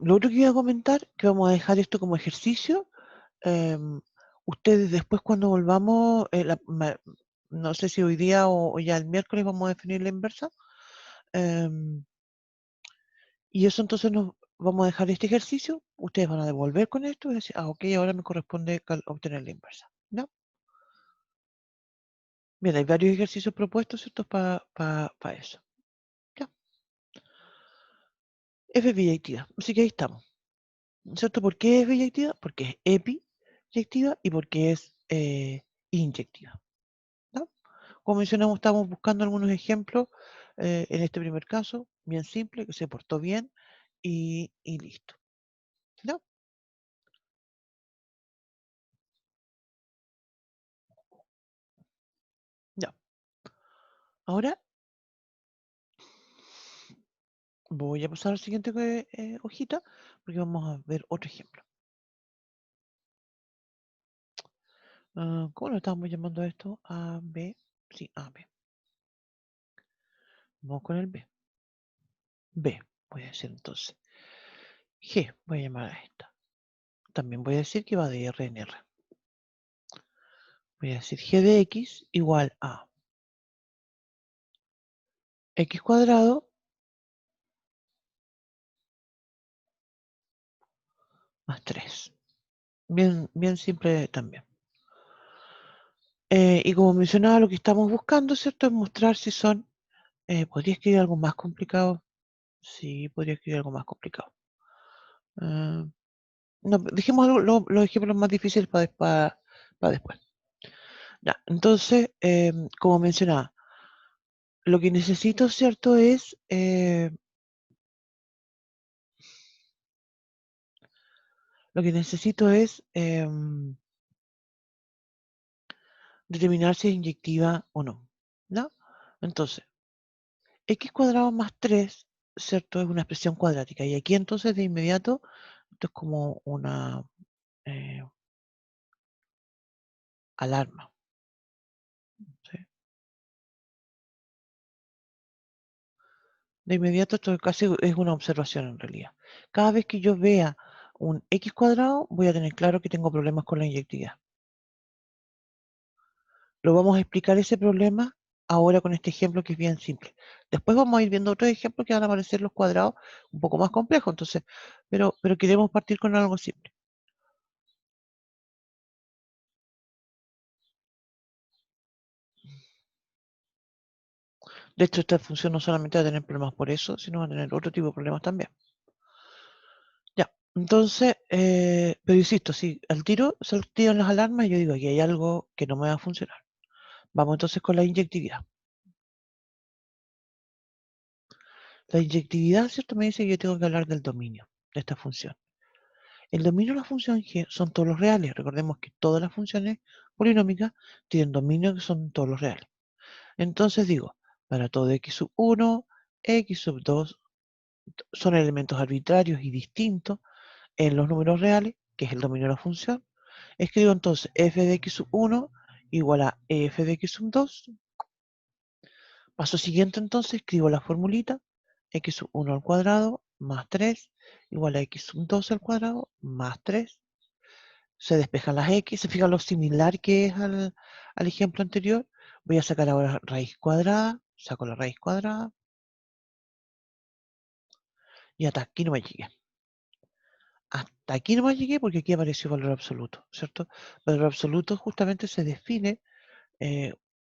Lo otro que iba a comentar, que vamos a dejar esto como ejercicio, ustedes después cuando volvamos, no sé si hoy día o ya el miércoles vamos a definir la inversa. Y eso entonces nos vamos a dejar este ejercicio, ustedes van a devolver con esto y decir, ok, ahora me corresponde obtener la inversa. ¿No? Bien, hay varios ejercicios propuestos, ¿cierto? Para eso. Ya. F es biyectiva, así que ahí estamos. ¿Cierto? ¿Por qué es biyectiva? Porque es epiyectiva y porque es inyectiva. ¿No? Como mencionamos, estamos buscando algunos ejemplos en este primer caso, bien simple, que se portó bien y listo. ¿No? Ya. Ahora voy a pasar a la siguiente hojita porque vamos a ver otro ejemplo. ¿Cómo lo estamos llamando a esto? A, B. Sí, A, B. Vamos con el B. B, voy a decir entonces. G, voy a llamar a esta. También voy a decir que va de R en R. Voy a decir G de X igual a X cuadrado más 3. Bien simple también. Y como mencionaba, lo que estamos buscando, ¿cierto? Es mostrar si son... ¿podría escribir algo más complicado? Sí, podría escribir algo más complicado. No, dejemos los ejemplos más difíciles para después. Ya, entonces, como mencionaba, lo que necesito, ¿cierto? Es determinar si es inyectiva o no. ¿No? Entonces, x cuadrado más 3, ¿cierto? Es una expresión cuadrática. Y aquí entonces de inmediato, esto es como una alarma. ¿Sí? De inmediato esto casi es una observación en realidad. Cada vez que yo vea un x cuadrado, voy a tener claro que tengo problemas con la inyectividad. Lo vamos a explicar ese problema ahora con este ejemplo que es bien simple. Después vamos a ir viendo otros ejemplos que van a aparecer los cuadrados un poco más complejos, entonces, pero queremos partir con algo simple. De hecho, esta función no solamente va a tener problemas por eso, sino va a tener otro tipo de problemas también. Ya, entonces, pero insisto, si al tiro se tiran las alarmas, yo digo, aquí hay algo que no me va a funcionar. Vamos entonces con la inyectividad. La inyectividad, ¿cierto? Me dice que yo tengo que hablar del dominio de esta función. El dominio de la función g son todos los reales. Recordemos que todas las funciones polinómicas tienen dominio que son todos los reales. Entonces digo, para todo x sub 1, x sub 2 son elementos arbitrarios y distintos en los números reales, que es el dominio de la función. Escribo entonces f de x sub 1 igual a f de x sub 2. Paso siguiente entonces escribo la formulita x sub 1 al cuadrado más 3 igual a x sub 2 al cuadrado más 3. Se despejan las x, se fija lo similar que es al ejemplo anterior. Voy a sacar ahora raíz cuadrada, saco la raíz cuadrada y hasta aquí no me llegué. Hasta aquí no me llegué porque aquí apareció valor absoluto, ¿cierto? Valor absoluto justamente se define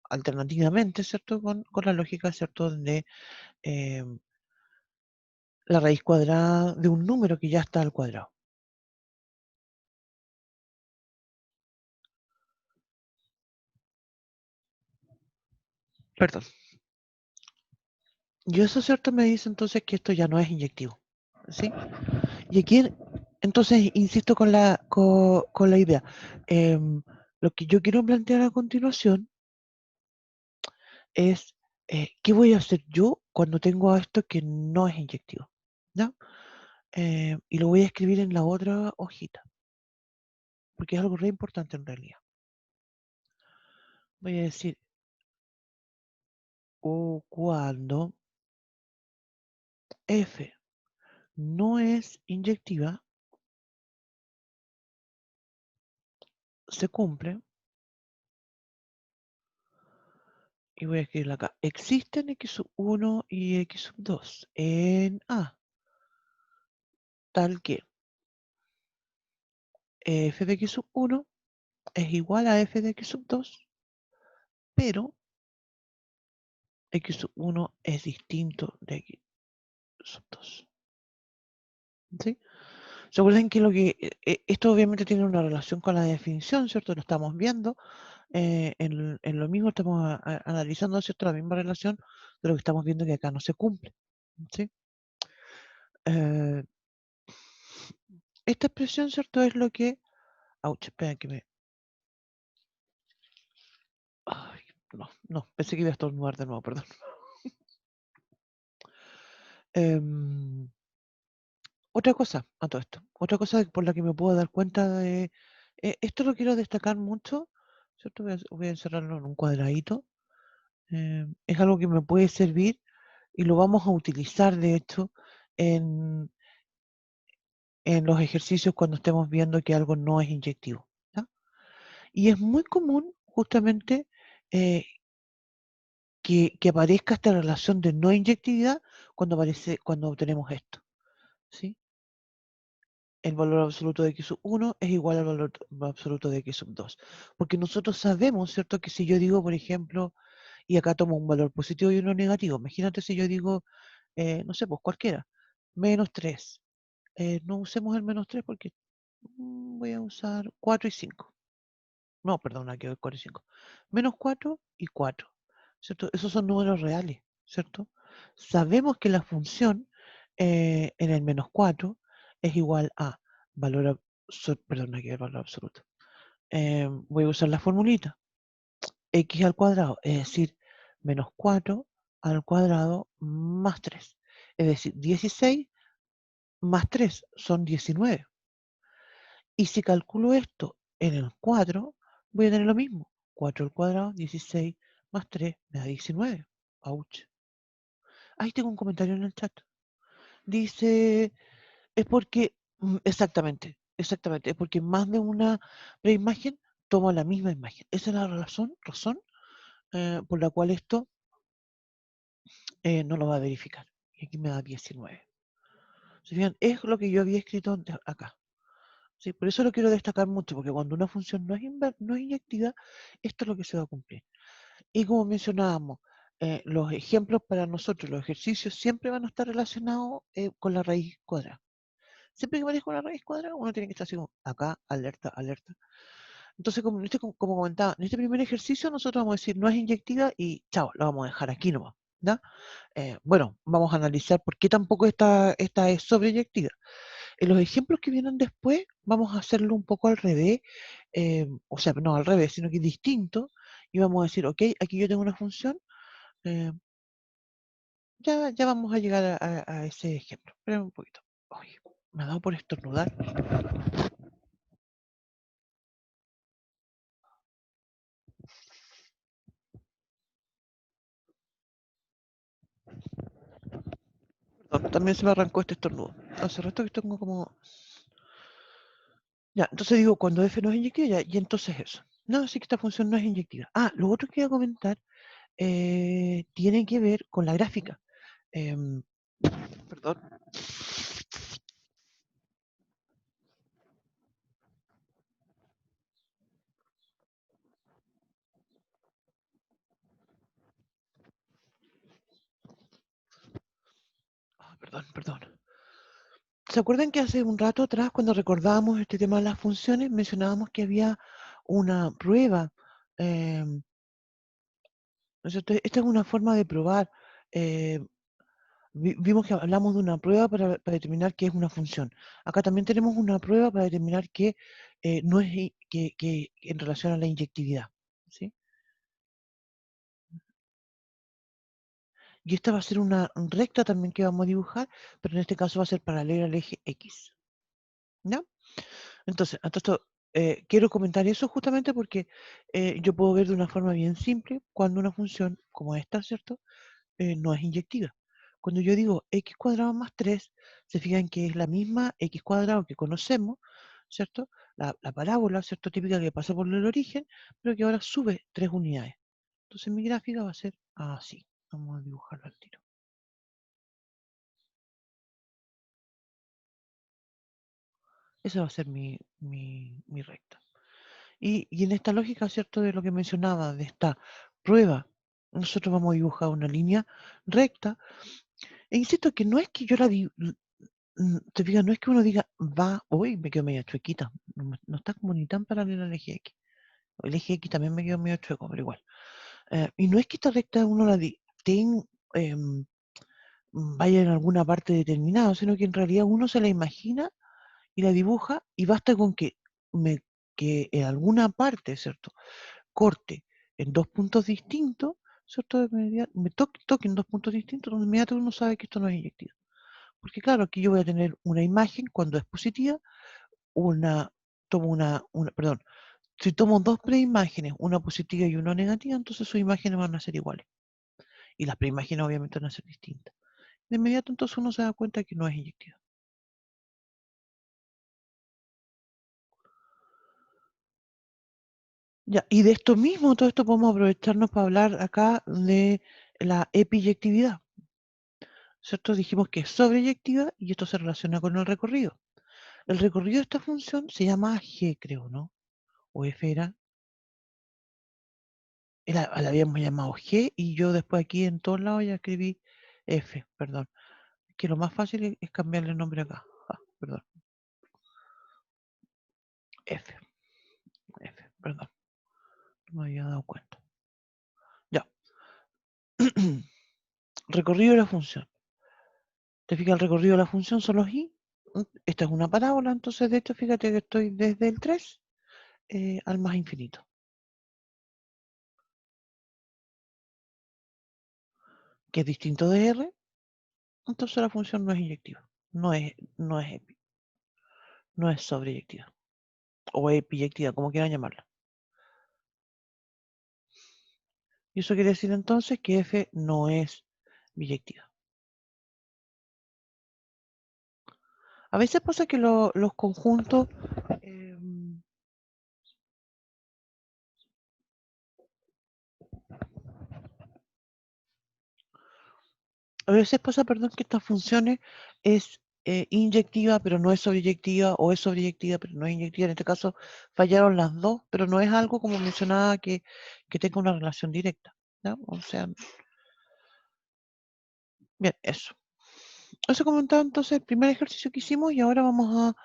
alternativamente, ¿cierto? Con la lógica, ¿cierto? De la raíz cuadrada de un número que ya está al cuadrado. Perdón. Y eso, ¿cierto? Me dice entonces que esto ya no es inyectivo, ¿sí? Y aquí, entonces, insisto con la idea. Lo que yo quiero plantear a continuación es qué voy a hacer yo cuando tengo esto que no es inyectivo. ¿No? Y lo voy a escribir en la otra hojita, porque es algo re importante en realidad. Voy a decir, o cuando F no es inyectiva, se cumple, y voy a escribirlo acá, existen x sub 1 y x sub 2 en A, tal que f de x sub 1 es igual a f de x sub 2, pero x sub 1 es distinto de x sub 2. ¿Sí? ¿Se acuerdan que esto obviamente tiene una relación con la definición, ¿cierto? Lo estamos viendo. En lo mismo estamos analizando, ¿cierto? La misma relación de lo que estamos viendo que acá no se cumple. ¿Sí? Esta expresión, ¿cierto? Es lo que... Ouch, espera que me... Ay, no, pensé que iba a estornudar de nuevo, perdón. Otra cosa a todo esto, otra cosa por la que me puedo dar cuenta de... esto lo quiero destacar mucho, ¿cierto? Voy a encerrarlo en un cuadradito. Es algo que me puede servir y lo vamos a utilizar, de hecho, en, en los ejercicios cuando estemos viendo que algo no es inyectivo. ¿Ya? Y es muy común, justamente, que aparezca esta relación de no inyectividad cuando obtenemos esto. ¿Sí? El valor absoluto de x sub 1 es igual al valor absoluto de x sub 2. Porque nosotros sabemos, ¿cierto? Que si yo digo, por ejemplo, y acá tomo un valor positivo y uno negativo, imagínate si yo digo, no sé, pues cualquiera, menos 3. No usemos el menos 3 porque voy a usar 4 y 5. No, perdón, aquí hay 4 y 5. Menos 4 y 4, ¿cierto? Esos son números reales, ¿cierto? Sabemos que la función en el menos 4 es igual a valor, perdón, aquí hay valor absoluto. Voy a usar la formulita, x al cuadrado, es decir, menos 4 al cuadrado más 3. Es decir, 16 más 3 son 19. Y si calculo esto en el cuadro, voy a tener lo mismo. 4 al cuadrado, 16 más 3 me da 19. Ouch. Ahí tengo un comentario en el chat. Dice, es porque, exactamente, es porque más de una preimagen toma la misma imagen. Esa es la razón por la cual esto no lo va a verificar. Y aquí me da 19. ¿Se fijan? Es lo que yo había escrito acá. ¿Sí? Por eso lo quiero destacar mucho, porque cuando una función no es inyectiva, esto es lo que se va a cumplir. Y como mencionábamos, los ejemplos para nosotros, los ejercicios, siempre van a estar relacionados con la raíz cuadrada. Siempre que aparezca una raíz cuadrada, uno tiene que estar así como acá, alerta, alerta. Entonces, como comentaba, en este primer ejercicio nosotros vamos a decir no es inyectiva y chao, lo vamos a dejar aquí nomás. ¿Ya? Bueno, vamos a analizar por qué tampoco esta es sobreyectiva. En los ejemplos que vienen después, vamos a hacerlo un poco al revés, o sea, no al revés, sino que distinto, y vamos a decir, ok, aquí yo tengo una función, eh, ya vamos a llegar a ese ejemplo. Espera un poquito. Oye, me ha dado por estornudar. Perdón, también se me arrancó este estornudo. Hace rato que tengo como... Ya, entonces digo, cuando f no es inyectiva, ya, y entonces eso. No, sí que esta función no es inyectiva. Ah, lo otro que iba a comentar tiene que ver con la gráfica. Perdón. Perdón. ¿Se acuerdan que hace un rato atrás, cuando recordábamos este tema de las funciones, mencionábamos que había una prueba? ¿No es cierto? Esta es una forma de probar. eh, Vimos que hablamos de una prueba para determinar qué es una función. Acá también tenemos una prueba para determinar que no es que en relación a la inyectividad. ¿Sí? Y esta va a ser una recta también que vamos a dibujar, pero en este caso va a ser paralela al eje X. ¿Ya? Entonces, ante esto, quiero comentar eso justamente porque yo puedo ver de una forma bien simple cuando una función como esta, ¿cierto? No es inyectiva. Cuando yo digo x cuadrado más 3, se fijan que es la misma x cuadrado que conocemos, ¿cierto? la parábola, ¿cierto? Típica que pasa por el origen, pero que ahora sube 3 unidades. Entonces mi gráfica va a ser así. Vamos a dibujarlo al tiro. Esa va a ser mi recta. Y en esta lógica, ¿cierto? De lo que mencionaba, de esta prueba, nosotros vamos a dibujar una línea recta. E insisto que no es que yo te fijas, no es que uno diga, va, uy, me quedo media chuequita. No está como ni tan paralela al eje X. El eje X también me quedó medio chueco, pero igual. Y no es que esta recta uno la vaya en alguna parte determinada, sino que en realidad uno se la imagina y la dibuja y basta con que en alguna parte, ¿cierto? Corte en 2 puntos distintos, ¿cierto? Me toque en 2 puntos distintos, donde inmediatamente uno sabe que esto no es inyectivo. Porque claro, aquí yo voy a tener una imagen cuando es positiva, perdón, si tomo 2 preimágenes, una positiva y una negativa, entonces sus imágenes van a ser iguales. Y las preimágenes obviamente van a ser distintas. De inmediato entonces uno se da cuenta que no es inyectiva. Ya, y de esto mismo, todo esto podemos aprovecharnos para hablar acá de la epiyectividad. ¿Cierto? Dijimos que es sobreyectiva y esto se relaciona con el recorrido. El recorrido de esta función se llama g, creo, ¿no? O f la habíamos llamado g y yo después aquí en todos lados ya escribí f, perdón. Que lo más fácil es cambiarle el nombre acá. Perdón. F, perdón. No me había dado cuenta. Ya. Recorrido de la función. ¿Te fijas? El recorrido de la función son los i. Esta es una parábola, entonces de hecho fíjate que estoy desde el 3 al más infinito. Que es distinto de r, entonces la función no es inyectiva. No es sobreyectiva. O epiyectiva, como quieran llamarla. Y eso quiere decir entonces que f no es biyectiva. A veces pasa que los conjuntos a veces pasa, perdón, que estas funciones es inyectiva, pero no es sobreyectiva, o es sobreyectiva, pero no es inyectiva. En este caso fallaron las dos, pero no es algo como mencionaba que tenga una relación directa, ¿no? O sea, bien, eso. Eso comentaba entonces el primer ejercicio que hicimos y ahora vamos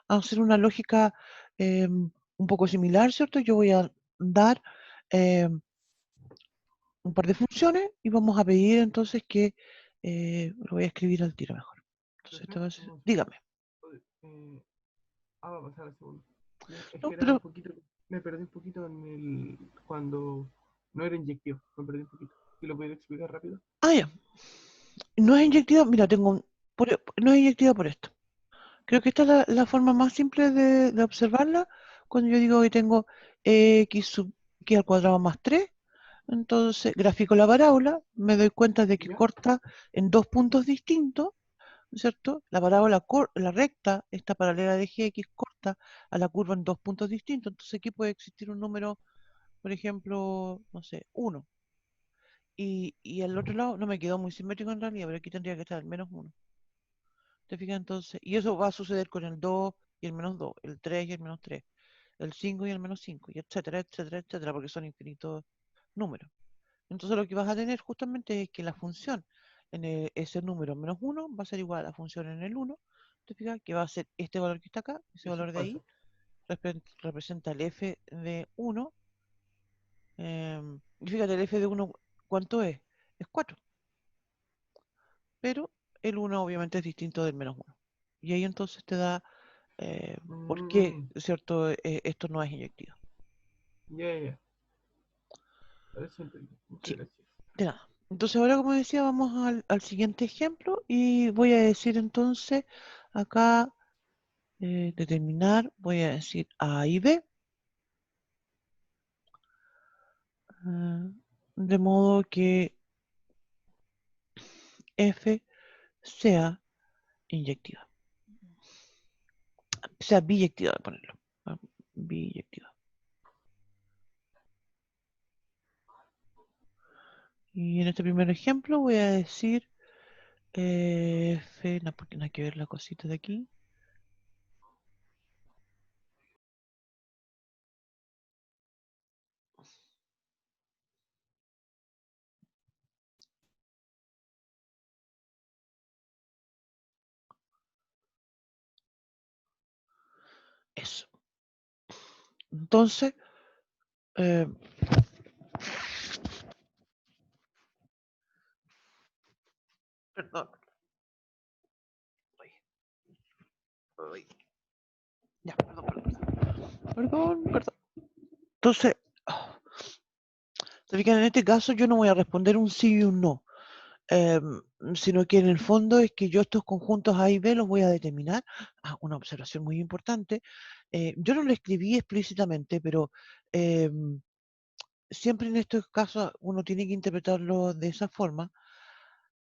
a hacer una lógica un poco similar, ¿cierto? Yo voy a dar un par de funciones y vamos a pedir entonces que lo voy a escribir al tiro mejor. Entonces, esto va a ser, dígame. Vamos a pasar al segundo. Es No, que era pero un poquito, me perdí un poquito cuando no era inyectivo, me perdí un poquito. ¿Y lo puedes explicar rápido? ya. No es inyectiva, mira, no es inyectiva por esto. Creo que esta es la forma más simple de observarla cuando yo digo que tengo x sub x al cuadrado más 3. Entonces, grafico la parábola, me doy cuenta de que ¿Ya? corta en 2 puntos distintos, ¿cierto? La parábola, la recta, esta paralela de gx, corta a la curva en 2 puntos distintos. Entonces aquí puede existir un número, por ejemplo, no sé, 1. Y al otro lado no me quedó muy simétrico en realidad, pero aquí tendría que estar el menos 1. ¿Te fijas entonces? Y eso va a suceder con el 2 y el menos 2, el 3 y el menos 3, el 5 y el menos 5, y etcétera, etcétera, etcétera, porque son infinitos números. Entonces lo que vas a tener justamente es que la función en ese número menos 1 va a ser igual a la función en el 1. ¿Te fijas? Que va a ser este valor que está acá, ese Eso es valor de ahí, falso. representa el f de 1. Y fíjate, el f de 1, ¿cuánto es? Es 4. Pero el 1 obviamente es distinto del menos 1. Y ahí entonces te da por qué, Mm, ¿cierto? Esto no es inyectivo. ya, ya, ya. Ahora sí entendí. Muchas Sí, gracias. de nada. Entonces ahora, como decía, vamos al siguiente ejemplo y voy a decir entonces acá, determinar, voy a decir A y B, de modo que F sea inyectiva, sea biyectiva, de ponerlo. biyectiva. Y en este primer ejemplo voy a decir f, no, porque no hay que ver la cosita de aquí. Eso. Entonces, eh, perdón. Ay. Ya, perdón. Entonces, ¿se fijan? En este caso yo no voy a responder un sí y un no, sino que en el fondo es que yo estos conjuntos A y B los voy a determinar. Una observación muy importante. Yo no lo escribí explícitamente, pero siempre en estos casos uno tiene que interpretarlo de esa forma.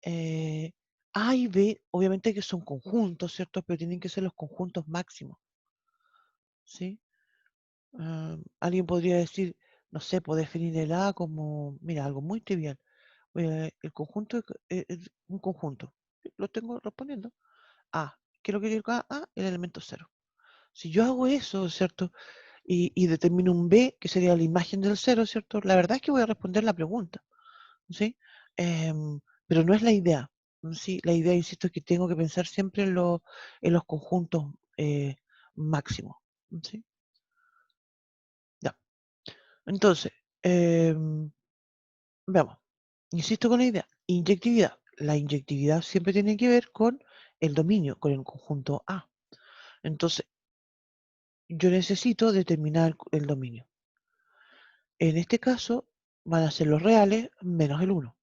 A y B, obviamente que son conjuntos, ¿cierto? Pero tienen que ser los conjuntos máximos, ¿sí? Alguien podría decir, no sé, puedo definir el A como, mira, algo muy trivial. El conjunto es un conjunto. Lo tengo respondiendo. A. ¿Qué es lo que quiero acá? A, el elemento 0. Si yo hago eso, ¿cierto? Y determino un B, que sería la imagen del 0, ¿cierto? La verdad es que voy a responder la pregunta, ¿sí? Pero no es la idea, ¿sí? La idea, insisto, es que tengo que pensar siempre en los conjuntos máximos, ¿sí? Ya. Entonces, veamos. Insisto con la idea. Inyectividad. La inyectividad siempre tiene que ver con el dominio, con el conjunto A. Entonces, yo necesito determinar el dominio. En este caso, van a ser los reales menos el 1.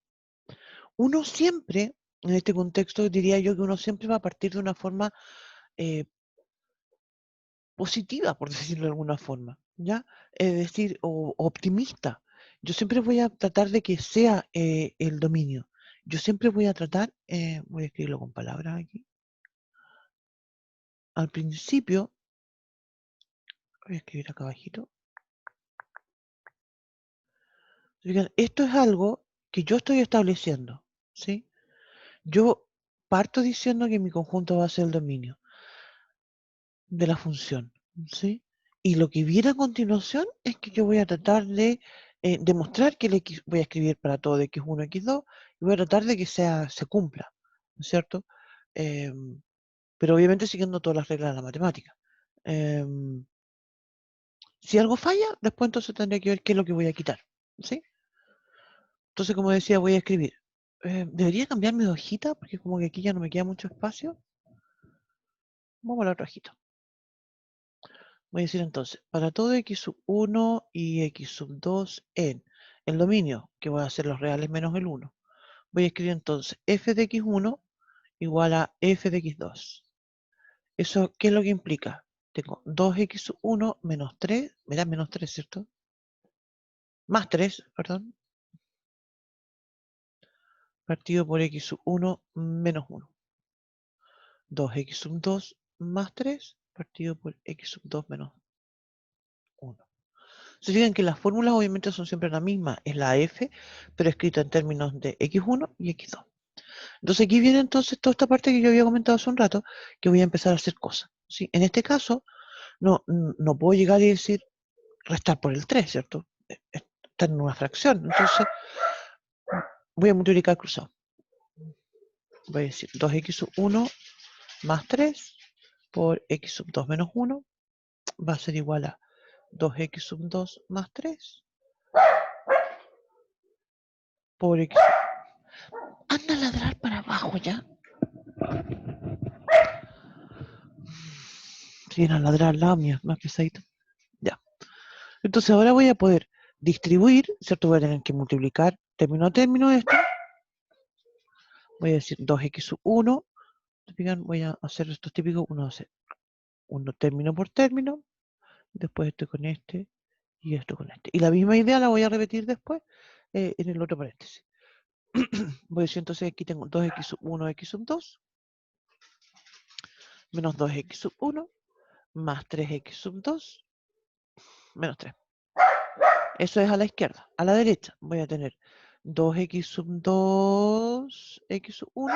Uno siempre, en este contexto, diría yo que uno siempre va a partir de una forma positiva, por decirlo de alguna forma, ¿ya? Es decir, o optimista. Yo siempre voy a tratar de que sea el dominio. Yo siempre voy a tratar, voy a escribirlo con palabras aquí. Al principio, voy a escribir acá abajito. Fíjense, esto es algo que yo estoy estableciendo, ¿sí? Yo parto diciendo que mi conjunto va a ser el dominio de la función, ¿sí? Y lo que viene a continuación es que yo voy a tratar de demostrar que el X, voy a escribir para todo de X1, X2, y voy a tratar de que se cumpla, ¿no es cierto? Pero obviamente siguiendo todas las reglas de la matemática. Si algo falla, después entonces tendría que ver qué es lo que voy a quitar, ¿sí? Entonces, como decía, voy a escribir. ¿Debería cambiarme de hojita? Porque como que aquí ya no me queda mucho espacio. Vamos a la otra hojita. Voy a decir entonces, para todo x1 y x2 en el dominio, que voy a hacer los reales menos el 1, voy a escribir entonces f de x1 igual a f de x2. ¿Eso qué es lo que implica? Tengo 2x1 menos 3, me da menos 3, ¿cierto? Más 3, perdón, partido por x1 menos 1. 2x2 más 3 partido por x2 menos 1. Se fijan que las fórmulas obviamente son siempre la misma, es la f, pero escrita en términos de x1 y x2. Entonces aquí viene entonces toda esta parte que yo había comentado hace un rato, que voy a empezar a hacer cosas, ¿sí? En este caso, no puedo llegar y decir restar por el 3, ¿cierto? Está en una fracción, entonces voy a multiplicar cruzado. Voy a decir 2x1 más 3 por x2 menos 1 va a ser igual a 2x2 más 3 por x. Anda a ladrar para abajo ya. Si viene a ladrar al lado mío, más pesadito. Ya. Entonces ahora voy a poder distribuir, ¿cierto? Voy a tener que multiplicar término a término esto. Voy a decir 2x1. Voy a hacer estos típicos. Uno hace uno término por término. Después esto con este y esto con este. Y la misma idea la voy a repetir después en el otro paréntesis. Voy a decir entonces aquí tengo 2x1 x2 menos 2x1 más 3x2 menos 3. Eso es a la izquierda. A la derecha voy a tener 2x sub 2, x sub 1,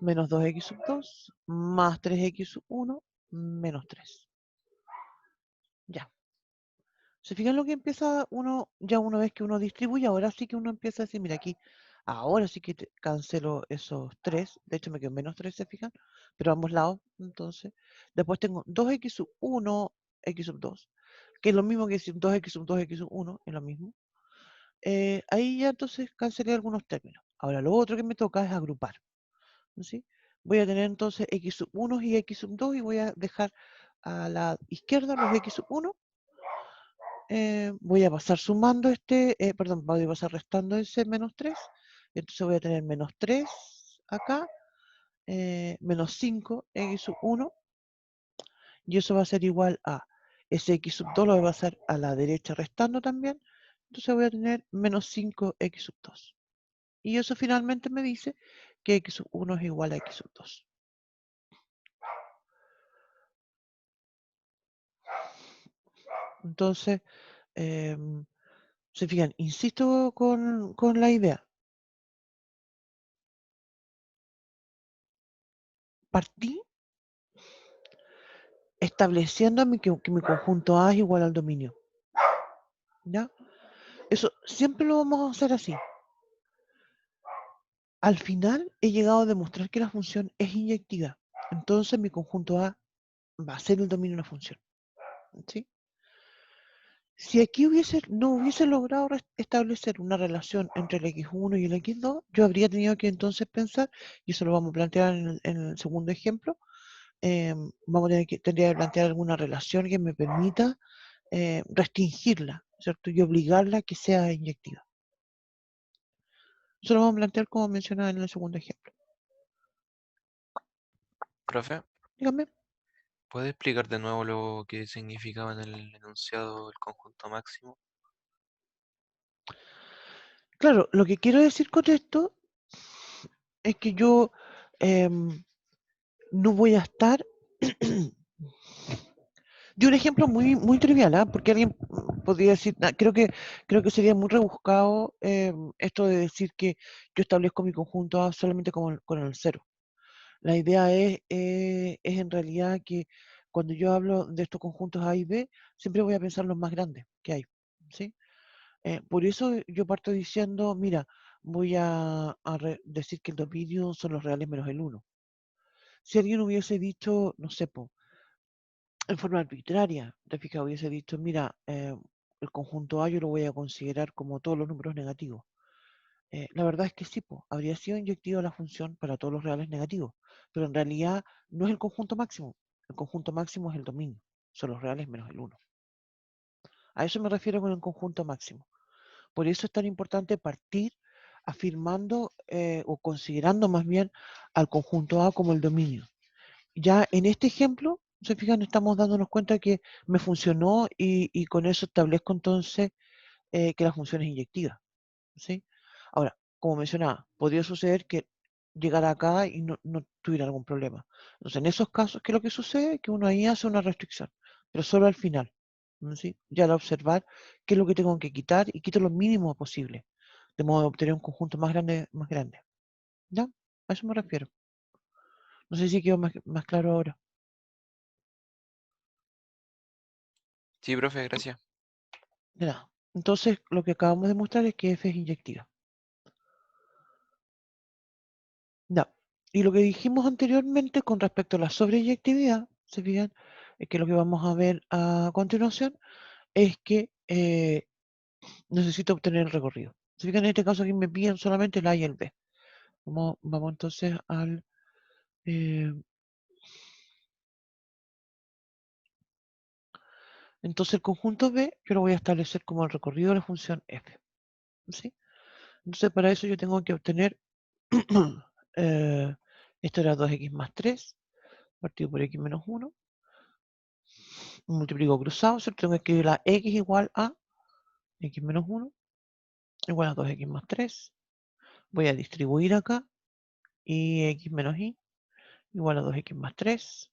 menos 2x sub 2, más 3x sub 1, menos 3. Ya. ¿Se fijan lo que empieza uno, ya una vez que uno distribuye? Ahora sí que uno empieza a decir, mira aquí, ahora sí que cancelo esos 3, de hecho me quedo menos 3, ¿se fijan? Pero a ambos lados, entonces. Después tengo 2x sub 1, x sub 2, que es lo mismo que decir 2x sub 2, x sub 1, es lo mismo. Ahí ya entonces cancelé algunos términos. Ahora lo otro que me toca es agrupar, ¿sí? Voy a tener entonces x sub 1 y x sub 2 y voy a dejar a la izquierda los x sub 1. Voy a pasar sumando perdón, voy a pasar restando ese menos 3. Entonces voy a tener menos 3 acá, menos 5 x sub 1. Y eso va a ser igual a ese x sub 2 lo voy a pasar a la derecha restando también. Entonces voy a tener menos 5 x sub 2. Y eso finalmente me dice que x sub 1 es igual a x sub 2. Entonces, se fijan, insisto con la idea. Partí estableciendo que mi conjunto A es igual al dominio. ¿Ya? Eso siempre lo vamos a hacer así. Al final he llegado a demostrar que la función es inyectiva. Entonces mi conjunto A va a ser el dominio de una función. ¿Sí? Si aquí no hubiese logrado establecer una relación entre el x1 y el x2, yo habría tenido que entonces pensar, y eso lo vamos a plantear en el segundo ejemplo, tendría que plantear alguna relación que me permita restringirla, ¿cierto? Y obligarla a que sea inyectiva. Eso lo vamos a plantear como mencionaba en el segundo ejemplo. Profe, Dígame. ¿puede explicar de nuevo lo que significaba en el enunciado el conjunto máximo? Claro, lo que quiero decir con esto es que yo no voy a estar... De un ejemplo muy, muy trivial, ¿ah? Porque alguien podría decir, creo que sería muy rebuscado esto de decir que yo establezco mi conjunto A solamente con el cero. La idea es en realidad que cuando yo hablo de estos conjuntos A y B, siempre voy a pensar los más grandes que hay, ¿sí? Por eso yo parto diciendo, mira, voy a decir que el dominio son los reales menos el 1. Si alguien hubiese dicho, no sé, en forma arbitraria, te fijas, hubiese dicho, mira, el conjunto A yo lo voy a considerar como todos los números negativos. La verdad es que sí, habría sido inyectiva la función para todos los reales negativos, pero en realidad no es el conjunto máximo. El conjunto máximo es el dominio, son los reales menos el 1. A eso me refiero con el conjunto máximo. Por eso es tan importante partir afirmando o considerando más bien al conjunto A como el dominio. Ya en este ejemplo, se fijan, estamos dándonos cuenta que me funcionó y con eso establezco entonces que la función es inyectiva. ¿Sí? Ahora, como mencionaba, podría suceder que llegara acá y no tuviera algún problema. Entonces, en esos casos, ¿qué es lo que sucede? Que uno ahí hace una restricción, pero solo al final. ¿Sí? Ya al observar qué es lo que tengo que quitar y quito lo mínimo posible, de modo de obtener un conjunto más grande, más grande. ¿Ya? A eso me refiero. No sé si quedó más claro ahora. Sí, profe, gracias. De nada. Entonces, lo que acabamos de mostrar es que F es inyectiva. Ya. Y lo que dijimos anteriormente con respecto a la sobreyectividad, ¿se fijan? Es que lo que vamos a ver a continuación es que necesito obtener el recorrido. ¿Se fijan? En este caso aquí me piden solamente el A y el B. Vamos entonces al... entonces el conjunto B yo lo voy a establecer como el recorrido de la función F. ¿Sí? Entonces para eso yo tengo que obtener... esto era 2x más 3 partido por x menos 1. Multiplico cruzado, ¿cierto? Tengo que escribir la x igual a x menos 1 igual a 2x más 3. Voy a distribuir acá y x menos y igual a 2x más 3.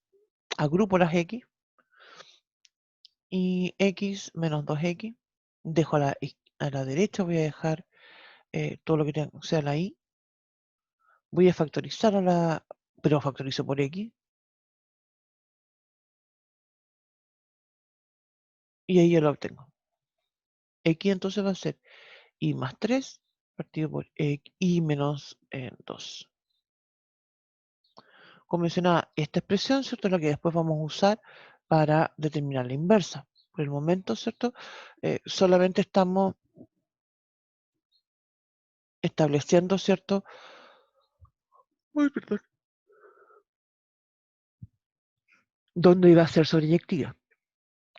agrupo las X y X menos 2X. Dejo a la derecha, voy a dejar todo lo que sea la Y. Voy a factorizar pero factorizo por X. Y ahí yo lo obtengo. X entonces va a ser Y más 3 partido por Y menos 2. Como mencionaba, esta expresión, ¿cierto? Es la que después vamos a usar para determinar la inversa. Por el momento, ¿cierto? Solamente estamos estableciendo, ¿cierto? Uy, perdón. ¿Dónde iba a ser sobreyectiva?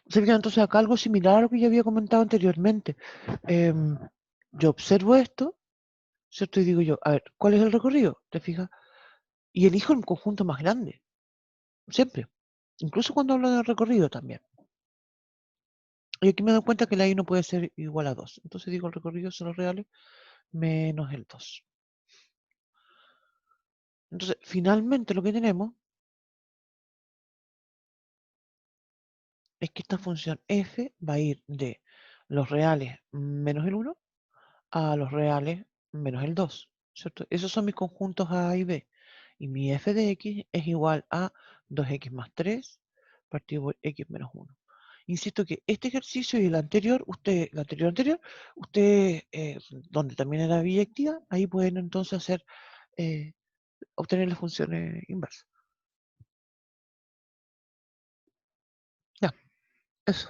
Se fijan entonces acá algo similar a lo que ya había comentado anteriormente. Yo observo esto, ¿cierto? Y digo yo, a ver, ¿cuál es el recorrido? ¿Te fijas? Y elijo un conjunto más grande. Siempre. Incluso cuando hablo del recorrido también. Y aquí me doy cuenta que la I no puede ser igual a 2. Entonces digo el recorrido son los reales menos el 2. Entonces, finalmente lo que tenemos es que esta función f va a ir de los reales menos el 1 a los reales menos el 2, ¿cierto? Esos son mis conjuntos A y B. Y mi f de x es igual a 2x más 3 partido por x menos 1. Insisto que este ejercicio y el anterior, ustedes, donde también era biyectiva, ahí pueden entonces hacer, obtener las funciones inversas. Ya, eso.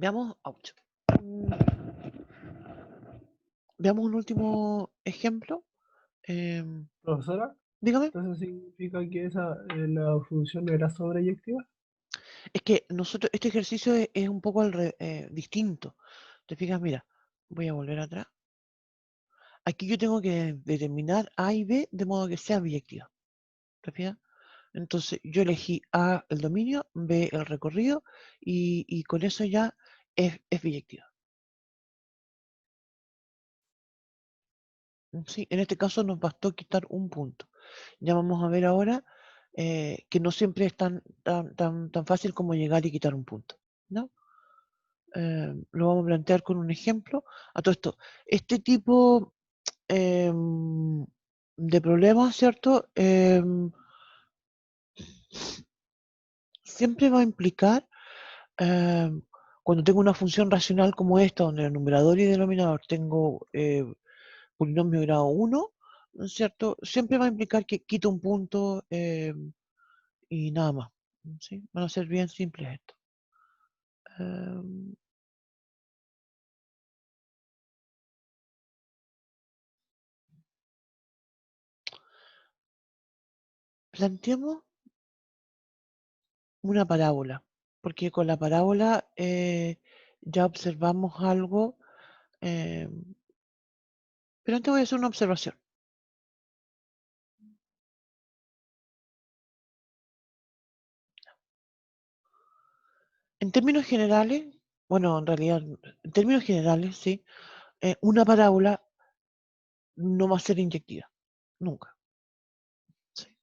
Veamos, ouch. Veamos un último ejemplo. Profesora, Dígame. ¿entonces significa que la función no era sobreyectiva? Es que nosotros, este ejercicio es un poco distinto. Te fijas, mira, voy a volver atrás. Aquí yo tengo que determinar A y B de modo que sea biyectiva. ¿Te fijas? Entonces yo elegí A el dominio, B el recorrido y con eso ya es biyectiva. Sí, en este caso nos bastó quitar un punto. Ya vamos a ver ahora que no siempre es tan fácil como llegar y quitar un punto, ¿no? Lo vamos a plantear con un ejemplo. A todo esto, este tipo de problemas, ¿cierto? Siempre va a implicar, cuando tengo una función racional como esta, donde el numerador y denominador tengo polinomio de grado 1, ¿no es cierto? Siempre va a implicar que quito un punto y nada más. ¿Sí? Van a ser bien simples esto. Planteemos una parábola, porque con la parábola ya observamos algo, pero antes voy a hacer una observación. En términos generales, bueno, en realidad, en términos generales, sí, una parábola no va a ser inyectiva, nunca. ¿Sí?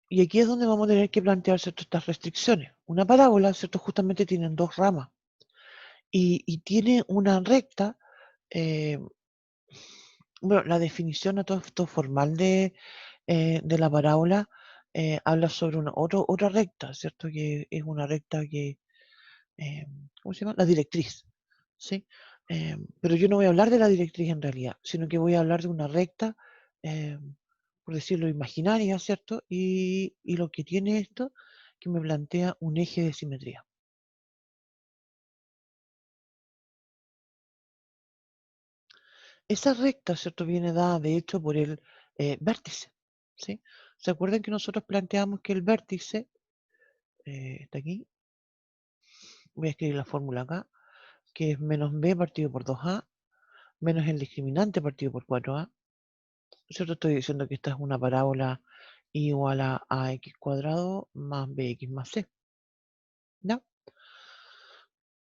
Y aquí es donde vamos a tener que plantear ¿cierto? Estas restricciones. Una parábola, ¿cierto? Justamente tienen dos ramas y tiene una recta. Bueno, la definición a todo esto formal de la parábola habla sobre otra recta, ¿cierto? Que es una recta que, ¿cómo se llama? La directriz, ¿sí? Pero yo no voy a hablar de la directriz en realidad, sino que voy a hablar de una recta, eh, por decirlo, imaginaria, ¿cierto? Y lo que tiene esto, que me plantea un eje de simetría. Esa recta, ¿cierto? Viene dada, de hecho, por el vértice, ¿sí? ¿Se acuerdan que nosotros planteamos que el vértice, está aquí, voy a escribir la fórmula acá, que es menos b partido por 2a, menos el discriminante partido por 4a, ¿cierto? Estoy diciendo que esta es una parábola igual a ax cuadrado más bx más c, ¿ya?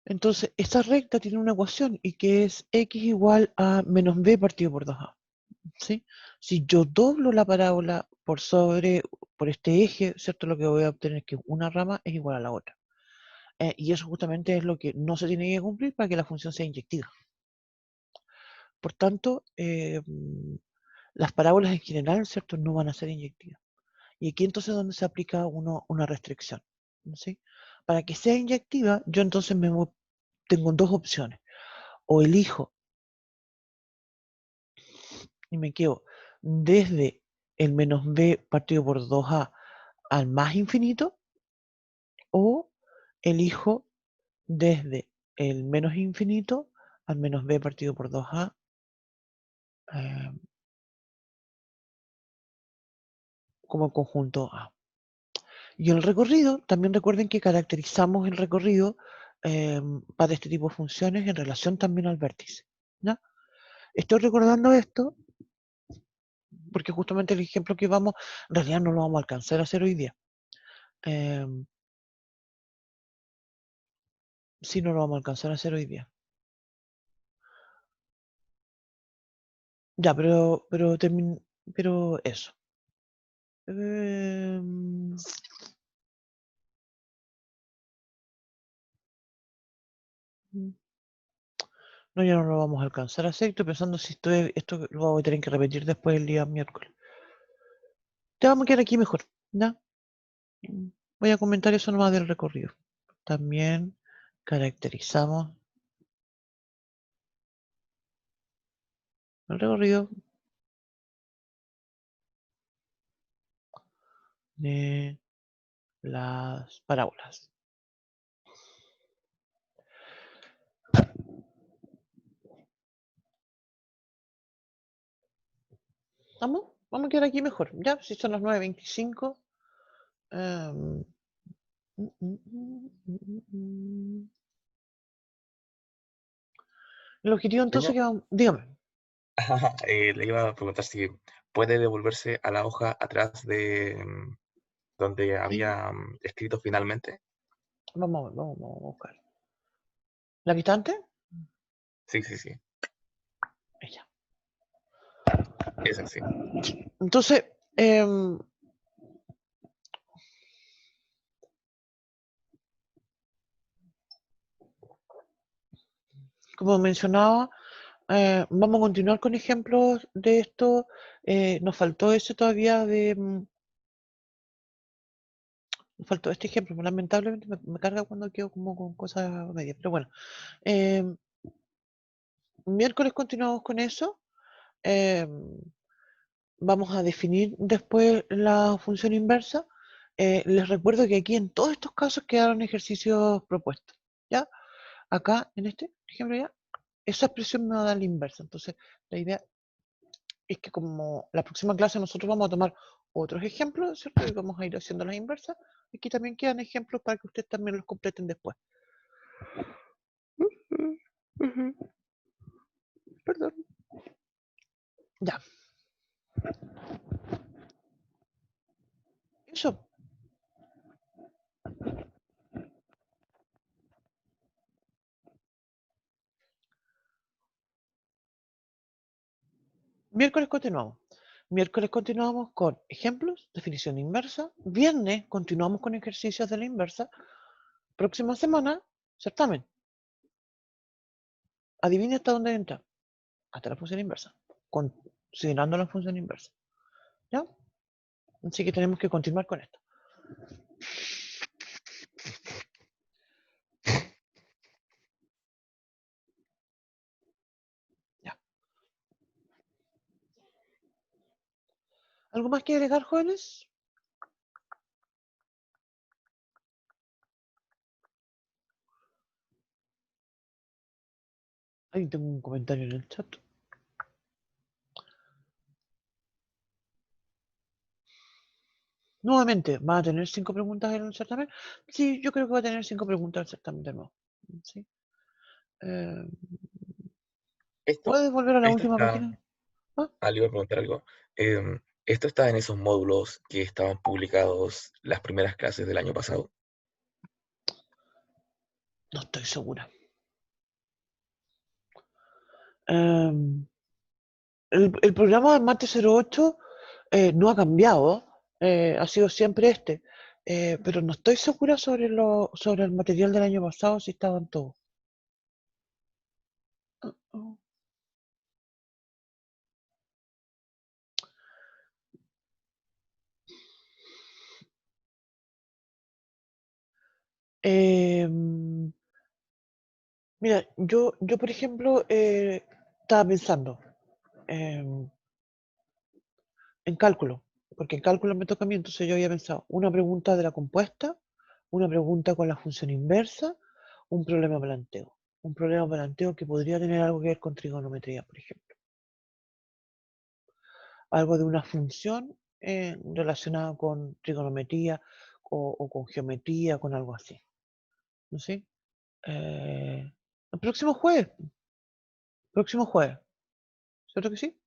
Entonces, esta recta tiene una ecuación y que es x igual a menos b partido por 2a, ¿sí? Si yo doblo la parábola por este eje, ¿cierto? Lo que voy a obtener es que una rama es igual a la otra. Y eso justamente es lo que no se tiene que cumplir para que la función sea inyectiva. Por tanto, las parábolas en general, ¿cierto? No van a ser inyectivas. Y aquí entonces es donde se aplica una restricción, ¿sí? Para que sea inyectiva, yo entonces tengo dos opciones. O elijo y me quedo desde el menos b partido por 2a al más infinito, o elijo desde el menos infinito al menos b partido por 2a eh, como conjunto A. Y el recorrido, también recuerden que caracterizamos el recorrido para este tipo de funciones en relación también al vértice. ¿Ya? Estoy recordando esto porque justamente el ejemplo que en realidad no lo vamos a alcanzar a hacer hoy día. Sí, no lo vamos a alcanzar a hacer hoy día. Ya, pero eso. No, ya no lo vamos a alcanzar a hacer. Estoy pensando si esto lo voy a tener que repetir después el día miércoles. Te vamos a quedar aquí mejor, ¿ya? Voy a comentar eso nomás del recorrido. También caracterizamos el recorrido de las parábolas. ¿Estamos? Vamos a quedar aquí mejor. Ya, si son las 9:25. El objetivo entonces que vamos. Dígame. Le iba a preguntar si puede devolverse a la hoja atrás de donde había escrito finalmente. Vamos a ver, vamos a buscar. ¿La que está antes? Sí, sí, sí. Ella. Esa sí. Entonces, como mencionaba, vamos a continuar con ejemplos de esto. Nos faltó ese todavía nos faltó este ejemplo. Lamentablemente me carga cuando quedo como con cosas medias. Pero bueno, miércoles continuamos con eso. Vamos a definir después la función inversa. Les recuerdo que aquí en todos estos casos quedaron ejercicios propuestos. ¿Ya? Acá, en este ejemplo ya, esa expresión me va a dar la inversa. Entonces, la idea es que como la próxima clase nosotros vamos a tomar otros ejemplos, ¿cierto? Y vamos a ir haciendo las inversas. Aquí también quedan ejemplos para que ustedes también los completen después. Perdón. Ya. Eso. Miércoles continuamos. Miércoles continuamos con ejemplos, definición inversa. Viernes continuamos con ejercicios de la inversa. Próxima semana, certamen. Adivine hasta dónde entra. Hasta la función inversa. Considerando la función inversa. ¿Ya? Así que tenemos que continuar con esto. Ya. ¿Algo más que agregar, jóvenes? Ahí tengo un comentario en el chat. Nuevamente, ¿va a tener 5 preguntas en el certamen? Sí, yo creo que va a tener 5 preguntas en el certamen de nuevo. ¿Sí? Esto, ¿Puedes volver a la esto última está, página? ¿Ah? le iba a preguntar algo. Esto está en esos módulos que estaban publicados las primeras clases del año pasado. No estoy segura. El programa de Mate 08 no ha cambiado, ha sido siempre este, pero no estoy segura sobre el material del año pasado, si estaban todos. Mira, yo por ejemplo, estaba pensando en cálculo, porque en cálculo me toca a mí, entonces yo había pensado una pregunta de la compuesta, una pregunta con la función inversa, un problema planteo. Un problema planteo que podría tener algo que ver con trigonometría, por ejemplo. Algo de una función relacionada con trigonometría o con geometría, con algo así. ¿No sé? El próximo jueves. Próximo jueves. ¿Cierto que sí?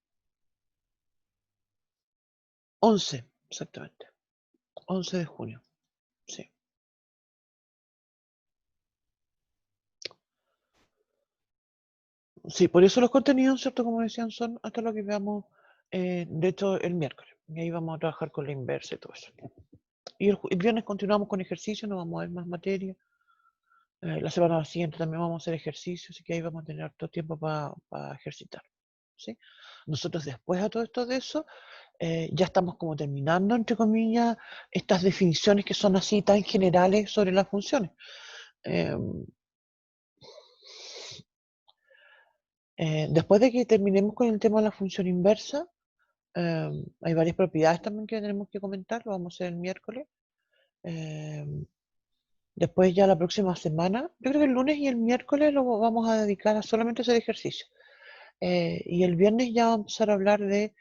11, exactamente. 11 de junio. Sí. Sí, por eso los contenidos, ¿cierto? Como decían, son hasta lo que veamos, de hecho, el miércoles. Y ahí vamos a trabajar con la inversa y todo eso. Y el viernes continuamos con ejercicio, no vamos a ver más materia. La semana siguiente también vamos a hacer ejercicio, así que ahí vamos a tener todo tiempo para ejercitar. ¿Sí? Nosotros después a todo esto de eso, ya estamos como terminando, entre comillas, estas definiciones que son así tan generales sobre las funciones. Después de que terminemos con el tema de la función inversa, hay varias propiedades también que tenemos que comentar, lo vamos a hacer el miércoles. Después ya la próxima semana, yo creo que el lunes y el miércoles lo vamos a dedicar a solamente hacer ejercicio. Y el viernes ya vamos a empezar a hablar de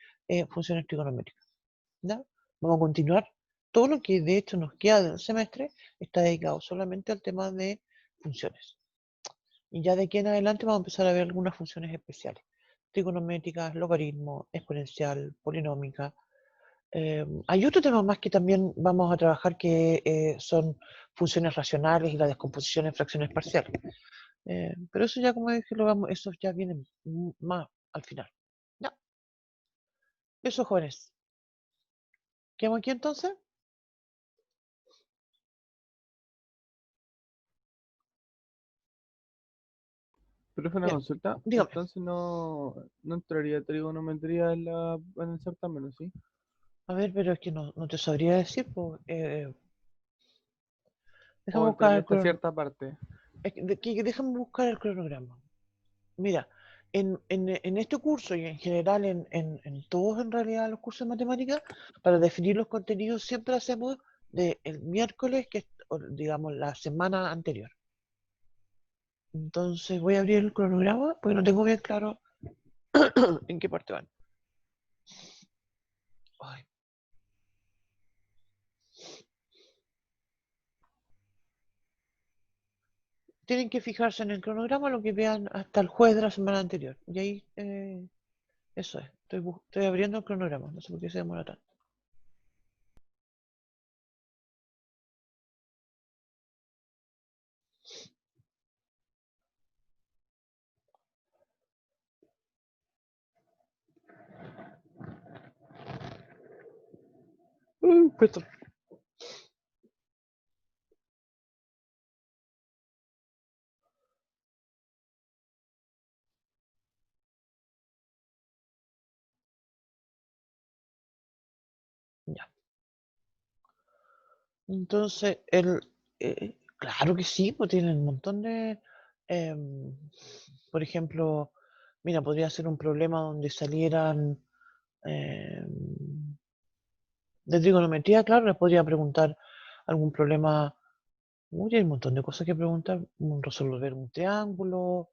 funciones trigonométricas. ¿Ya? Vamos a continuar. Todo lo que de hecho nos queda del semestre está dedicado solamente al tema de funciones. Y ya de aquí en adelante vamos a empezar a ver algunas funciones especiales. Trigonométricas, logaritmo, exponencial, polinómica. Hay otro tema más que también vamos a trabajar que son funciones racionales y la descomposición en fracciones parciales. Pero eso ya, como dije, eso ya viene más al final. Ya. Eso, jóvenes. ¿Quedamos aquí entonces? Profe, una Bien, consulta. dígame. Entonces no entraría trigonometría en el certamen, ¿o sí? A ver, pero es que no te sabría decir, pues, déjame O buscar entraría el hasta cierta parte. déjame buscar el cronograma. Mira, en este curso y en general en todos en realidad los cursos de matemáticas, para definir los contenidos siempre hacemos el miércoles, que es, digamos, la semana anterior. Entonces voy a abrir el cronograma porque no tengo bien claro en qué parte van. Ay. Tienen que fijarse en el cronograma lo que vean hasta el jueves de la semana anterior. Y ahí, eso es. Estoy abriendo el cronograma. No sé por qué se demora tanto. Perdón. Ya. Entonces, claro que sí, pues tienen un montón de, por ejemplo, mira, podría ser un problema donde salieran de trigonometría, claro, les podría preguntar algún problema. Uy, hay un montón de cosas que preguntar, resolver un triángulo,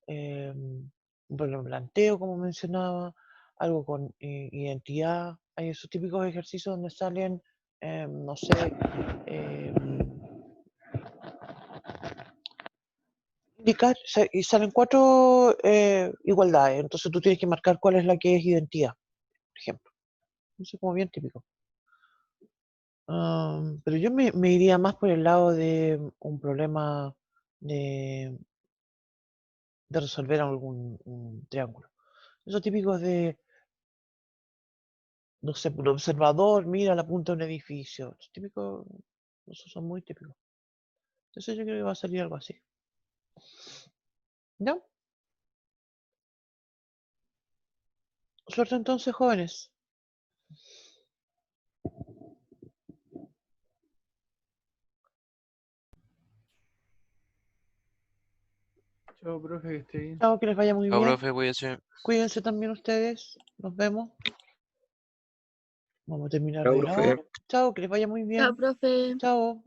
un problema de planteo, como mencionaba, algo con identidad. Hay esos típicos ejercicios donde salen, no sé, indicar, y salen 4 igualdades, entonces tú tienes que marcar cuál es la que es identidad, por ejemplo. Eso es como bien típico. Pero yo me iría más por el lado de un problema de, de resolver algún un triángulo. Esos típicos de no sé, un observador mira a la punta de un edificio. Es típico, esos son muy típicos. Entonces yo creo que va a salir algo así. ¿Ya? Suerte entonces, jóvenes. Chao, profe, que esté bien. Chao, que les vaya muy Chao, bien. profe, cuídese. Cuídense también ustedes. Nos vemos. Vamos a terminar Chao, de profe. grabar. Chao, que les vaya muy bien. Chao, profe. Chao.